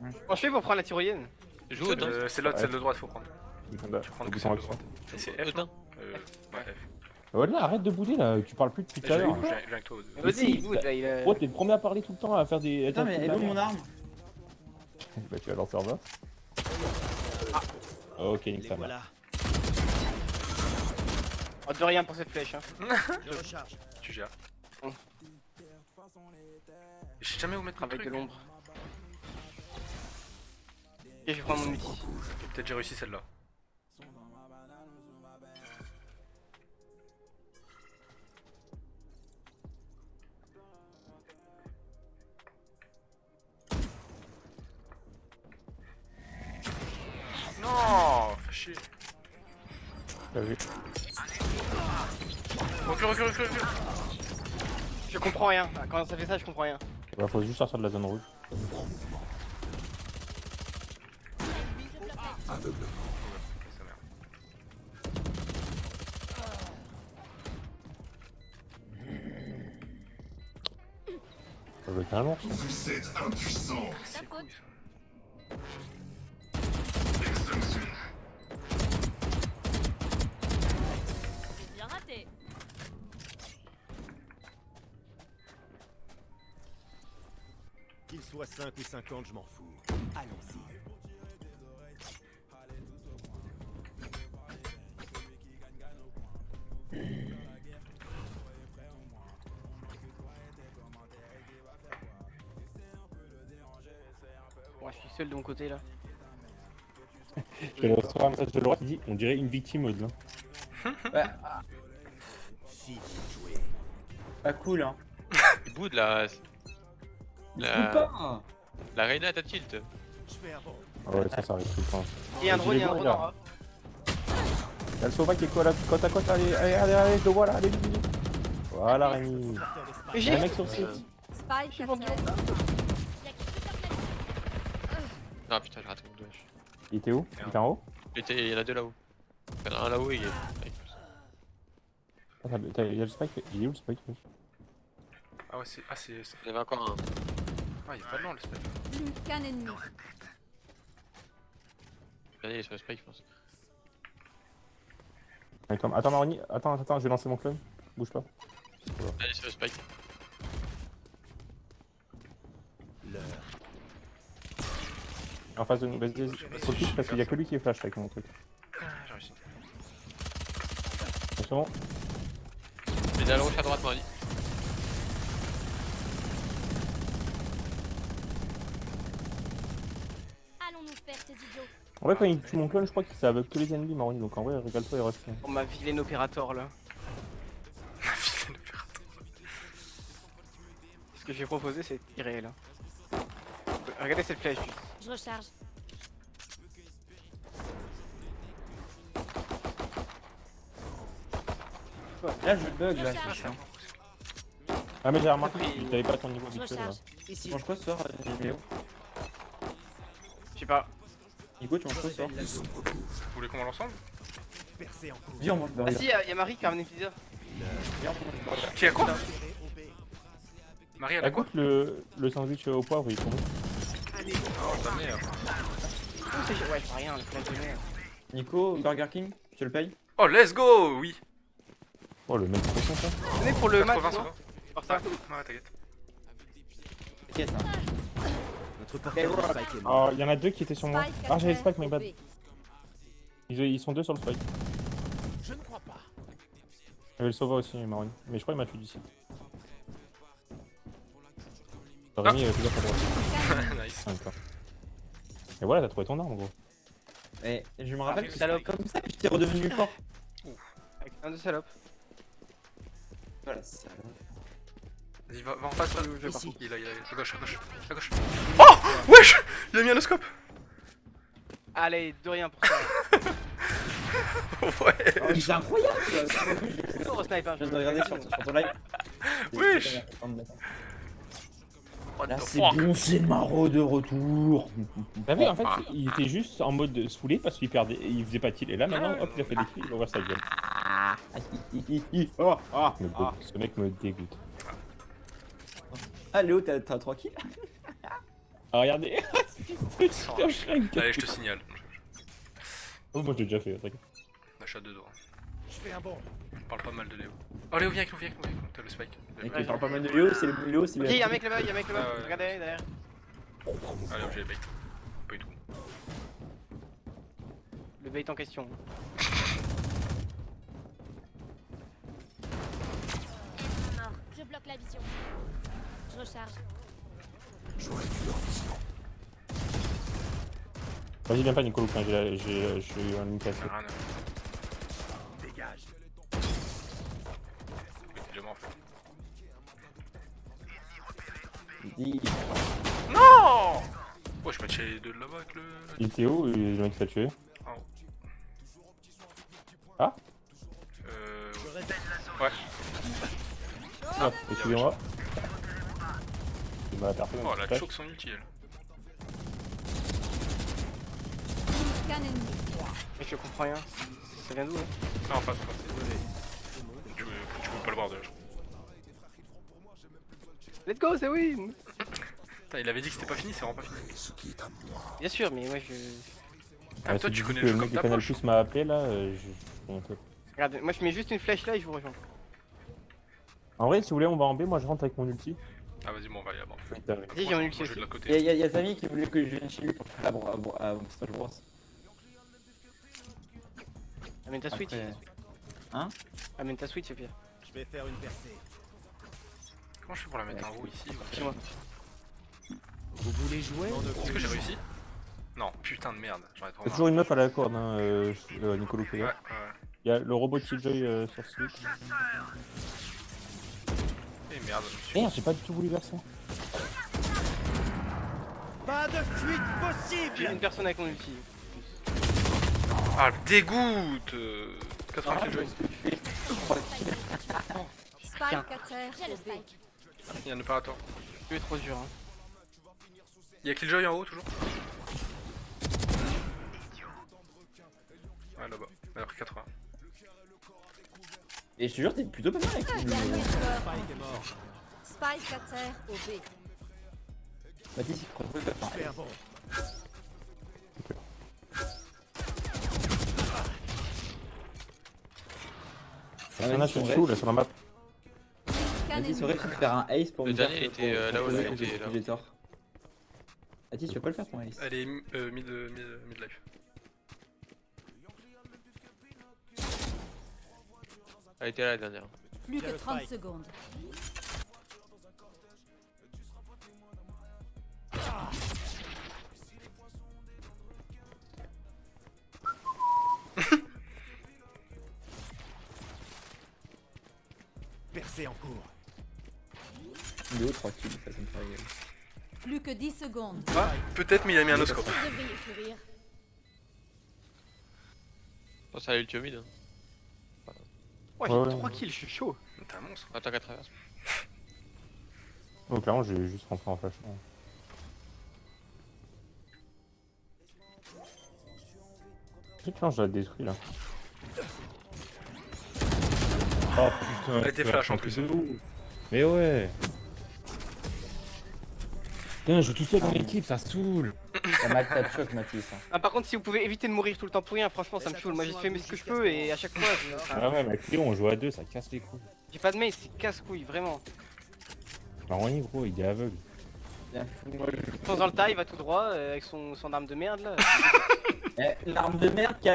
Comment je fais pour prendre la tyrolienne? Joue au temps. C'est l'autre, celle de droite, faut prendre. Tu Tu prends le que bouton celle de action. droite. Et c'est Au F. temps. Ouais, F. Ouais, là, arrête de bouder là, tu parles plus depuis tout à Je l'heure. viens avec toi. Vas-y, il bouge là, il a. Oh, t'es le premier à parler tout le temps, à faire des. Putain, mais elle est où mon arme? Bah, tu vas lancer en bas. Ok, nique Les ta mère. voilà. Oh, de rien pour cette flèche. Hein. Je recharge. Tu gères. Hum. Je sais jamais où mettre le Avec de truc. l'ombre. Ok, je vais prendre mon outil. Peut-être j'ai réussi celle-là. Non, fais chier. T'as vu? Recule. Je comprends rien. Quand ça fait ça, je comprends rien. Bah, faut juste sortir de la zone rouge. Ça merde. Ça veut être un ours. Ta faute. C'est bien raté. Qu'il soit 5 ou 50, je m'en fous. Allons-y. Bon, je suis seul de mon côté là. J'ai reçu un message de Laura qui dit on dirait une victime là. Fini de jouer. Pas cool, hein. Il boude là. La Reina t'a tilt. Je fais un bon. Ah ouais, ça arrive tout le temps. Il y a un drone, il y a un drone en bas. Y'a le Sova qui est quoi là, côte à côte, allez, je le vois là, allez, vite. Voilà, Rémi. Mais Y'a un j'ai. mec sur le site. Spike à terre. Non putain, j'ai raté mon doigt. Il était où? Il était en haut? Il y en a deux là-haut. Il y en a un là-haut et il est. Il y a le spike, il est où le spike? Ah ouais, c'est. Ah, c'est. Il y en avait encore un. Ah, il est pas loin le spec. Plus qu'un ennemi. Regardez, il est sur le spike, je pense. Attends, Maroni, attends, je vais lancer mon clone. Bouge pas. Allez, sur le spike. L'heure. En face de nous, vas-y, focus parce qu'il y a que lui qui est flash avec mon truc. Ah, j'ai réussi. Attention. Il est à la gauche à droite, Maroni. Allons-nous faire ces idiots. En vrai, quand il tue mon clone, je crois qu'il aveugle tous les ennemis, Maroni. Donc en vrai, régale-toi et reste. Oh, ma vilaine opérateur là. Ce que j'ai proposé, c'est irréel. Hein. Regardez cette flèche. Je recharge. Là, je bug, là. Recharge. c'est chiant. Ah, mais j'ai remarqué Après, que t'avais pas ton niveau Je habituel là. recharge. Tu manges quoi ce soir, Léo? Je sais pas. Nico, tu manges quoi ce soir? Vous voulez qu'on mange ensemble? Percé en cours. Viens, on mange Ah burger. si, y a Marie qui a ramené pizza. Viens, on mange burger. Qui a quoi? Repéré au B. Marie, elle Ah, a quoi? écoute, le sandwich au poivre, il est tombé. Oh, ta mère. Oh, c'est... Ouais, je fais rien, le flash de merde. Nico, Burger King, tu le payes? Oh, let's go! Oui! Oh, le mec, c'est con ça. Tenez pour le match, 80, ça non va? Par ça. Ouais, t'inquiète. T'inquiète, hein. Notre porteur de spike est mort. Alors, il y en a deux qui étaient sur moi. Spike Ah, j'avais à spike, my terre bad. au B. Ils sont deux sur le spike. Je ne crois pas. J'avais le sauveur aussi, Marron. Mais je crois qu'il m'a tué d'ici. Ah. T'aurais mis plus à droite. Nice. Ah, d'accord. Et voilà, t'as trouvé ton arme, gros. Et je me rappelle que salope. c'est comme ça que j'étais redevenu fort. Avec un de salope. Voilà, ça. Vas-y, va en face là. Ici. Il est là, à gauche, à gauche, à gauche. Oh wesh. Il a mis un scope. Allez, de rien pour ça. Ouais. Oh, c'est incroyable! Pour sniper, Je viens de regarder sur ton live. Wesh. What Là, the c'est fuck. bon, c'est Maro de retour. T'as vu, en fait, il était juste en mode saoulé parce qu'il perdait, il faisait pas de kill. Et là, maintenant, hop, il a fait des kills, il a ouvert sa gueule. Oh, Ce mec me dégoûte. Ah, Léo, t'as 3 kills? Ah, regardez. Putain, Shrek. Allez, je te signale. Oh, moi, j'ai déjà fait, t'inquiète. Achat de doigts. Je fais un bond. On parle pas mal de Léo. Oh Léo, viens avec nous, viens avec nous. T'as le spike. Mec, il parle pas mal de Léo, c'est le Léo, c'est Ok, le. y'a un mec là-bas, y'a un mec là-bas. Ah ouais. Regardez derrière. Allez, j'ai les bait. Pas du tout. Le bait en question. Mort. Je bloque la vision. Je recharge. Vas-y, viens pas, Nicolas, j'ai eu un link cassé. Rien à. Dégage. Oui, t'es déjà mort en fait. Dis- Non. Oh, je matchais les deux de là-bas avec le. Il était où, le mec qui t'a tué? Ah Ouais. Ah, excusez-moi. Il m'a aperçu. Oh, elle a choc son ulti elle. Qu'un ennemi. Mais je comprends rien. Ça vient d'où hein? Ah, en face, en face. Tu peux pas le voir déjà. Let's go, c'est win. Putain, il avait dit que c'était pas fini, c'est vraiment pas fini. Bien sûr, mais moi je... Ah, toi, tu connais le le jeu mec comme de ta Canal poche. Plus m'a appelé là, je monte. Regarde, moi je mets juste une flèche là et je vous rejoins. En vrai, si vous voulez, on va en B, moi je rentre avec mon ulti. Ah, vas-y, bon, on va aller là-bas. Vas-y, j'ai mon ulti Moi, je vais aussi. de l'autre Il y, côté. y a Samy qui voulait que je vienne chez lui pour faire la stage brosse. Amène ta switch. Après- Hein? Amène ta switch, c'est pire. Je vais faire une percée. Comment je fais pour la mettre en haut ici Chez moi. Vous voulez jouer? Est-ce que j'ai réussi? Non, putain de merde, j'en ai trop Il y a marre. toujours une meuf à la corde, hein, Nicolas Ouais, Killer. ouais. Il y a le robot Killjoy sur Switch. Et merde, je me suis. Merde, j'ai pas du tout voulu faire ça. Pas de fuite J'ai possible! une personne avec mon ulti. Ah, le dégoûte 80 killjoy. Spike à terre au B. Il y a un opérateur. Tu es trop dur hein. Il y a Killjoy en haut toujours? Ouais, là-bas. Il a pris 80. Et je te jure, t'es plutôt pas mal avec ton Dernier joueur. Spike est mort. Spike à terre au B. Mathis, il croit Je fais un bond. Il y en a sur dessous, là, sur la map. Qu'un Mathis, ennemi. aurait pu faire un ace pour Le me dire dernier que- était, pour- là où pour il que était, là. j'ai tort. Mathis, tu vas pas le faire ton ace. Elle est mid-life. Elle était là la dernière. Plus Tiens que le 30 spike. secondes. Percée en cours. Léo, 3 kills, ça me fait rigoler. Plus que 10 secondes. Ah, peut-être, mais il a mis un oscope. Vous devriez courir. Oh, ça a ulti au mid. Hein. Ouais, Ouais, j'ai ouais. 3 kills, je suis chaud. T'es un monstre. Attends qu'elle traverse. Donc clairement, j'ai juste rentré en flash. Putain, je la détruis là. Oh putain. Elle était flash en plus. Mais ouais. Putain, je joue tout seul dans l'équipe, ça saoule. Ça m'a fait choc, Mathis. Hein. Ah, par contre, si vous pouvez éviter de mourir tout le temps pour rien, franchement, ça me saoule. Moi, j'ai fait ce que je peux et à chaque fois, Ah ouais, mais Cléon, on joue à deux, ça casse les couilles. j'ai pas de mail, c'est casse-couille, vraiment. Maroni, gros, il est aveugle. Fonce dans le tas, il va tout droit avec son arme de merde là. L'arme de merde qui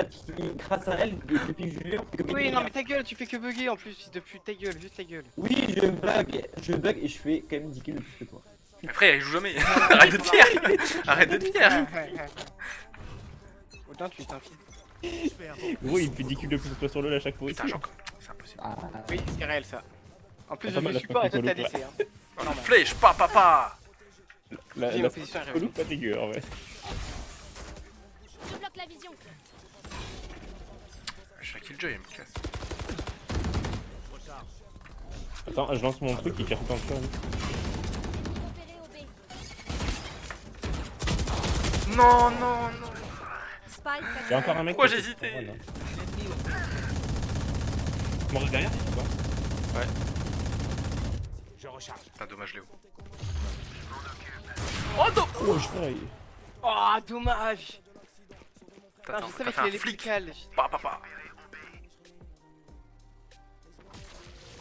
grâce à elle, depuis que je lui ai fait que Oui, non, mais ta gueule, tu fais que bugger en plus, fils de pute, ta gueule, juste ta gueule. Oui, je bug et je fais quand même 10 kills de plus que toi. Mais frère, il joue jamais. Arrête de te fier. Arrête de te fier. Autant tu es un fils. Gros, il me fait 10 kills de plus que toi sur le à chaque fois. Putain, aussi. j'en c'est impossible. Oui, c'est réel ça. En plus, Pas je mal, me la suis pas et toi t'as Piccolo, laissé. Hein. Normal. Flèche, pas papa. La J'ai ma position est Piccolo, réelle. pas dégueu en vrai. Je bloque la vision. Je suis à Killjoy, il me casse. Attends, je lance mon truc, il tire tout en dessous. Repéré au B. Non, non, non. Spike. Il y a encore un mec. Pourquoi qui- j'ai hésité? Voilà. Tu m'en restes derrière ou quoi? Je recharge. Putain, dommage, Léo. Oh non. Oh, je fais. Oh, dommage. T'as Non, je savais fait qu'il un allait plus flic. calme. Pas papa.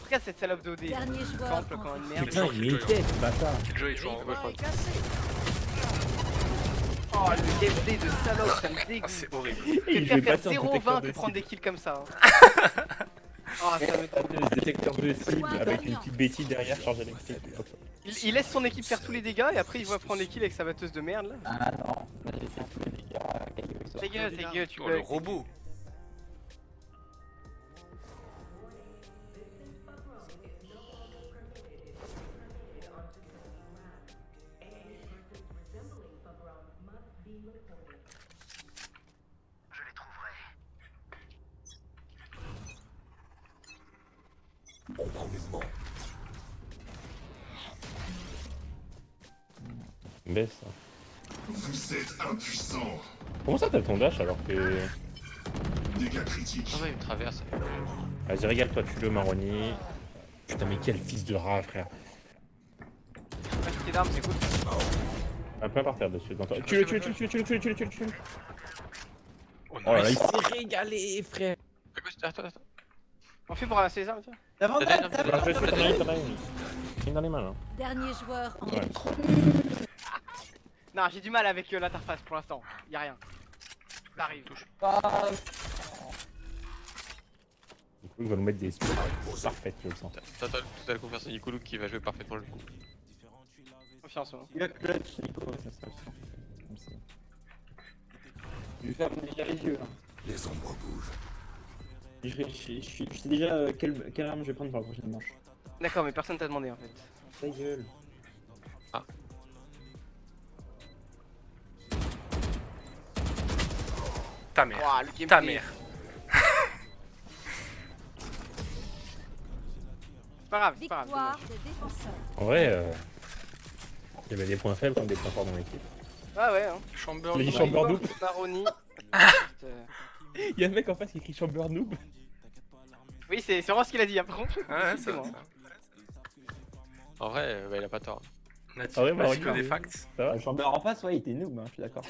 Regarde cette salope d'OD. Dernier joueur. Temple quand une merde. Putain, il était, ce bâtard. Killjoy, je suis en gauche. Oh, le gameplay de salope, ça me Ah, dégoûte. c'est horrible. Je Il préfère veut faire passer en 0-20 détecteur que de prendre des cible. kills comme ça. Oh, ça me... Le détecteur de cible avec une petite bêtise derrière chargée électrique. il laisse son équipe faire tous les dégâts et après il va prendre les kills avec sa batteuse de merde là. Ah non, là j'ai fait tous les dégâts. Ta gueule, tu Oh, le bugs. robot. Baisse. Vous êtes impuissant. Comment ça t'as ton dash alors que. Dégâts critiques. Ah ouais, il me traverse. Vas-y, régale-toi, tue-le, Maroni. Putain, mais quel fils de rat, frère. Pas quitter d'armes, c'est cool. Un peu par terre dessus. Tue-le, tue-le. Oh, Oh là là, il nice. s'est régalé, frère. Attends. On fait pour ramasser les armes, tiens. Davantage, Je vais t'en as une. Une dans les mains là. Dernier joueur. En Ouais. Non, j'ai du mal avec l'interface pour l'instant. Y'a rien. Ça arrive. Du coup, il va nous mettre des spells parfaites, je le sens. T'as la confiance en Nicolas qui va jouer parfaitement le coup. Confiance, hein. Il a clutch, Nico, ça se passe. Comme ça. Je vais faire déjà les yeux là. Les ombres bougent. Je sais déjà quelle arme je vais prendre pour la prochaine manche. D'accord, mais personne t'a demandé en fait. Ta gueule. Ta mère. Ouah, le gameplay. Ta mère. C'est pas grave, c'est pas grave. victoire des défenseurs. En vrai, il y avait des points faibles comme des points forts dans l'équipe. Ah ouais, hein. Chamber. Les noob. Chamber noob. Maroni. Il y a un mec en face qui écrit Chamber noob. Oui, c'est vraiment ce qu'il a dit, hein, par contre. Ouais, C'est ça. moi. En vrai, bah, il a pas tort. Natif, Ah ouais, bah, basique regarde. des facts. Ça va? Le Chamber en face, ouais, il était noob, hein, je suis d'accord.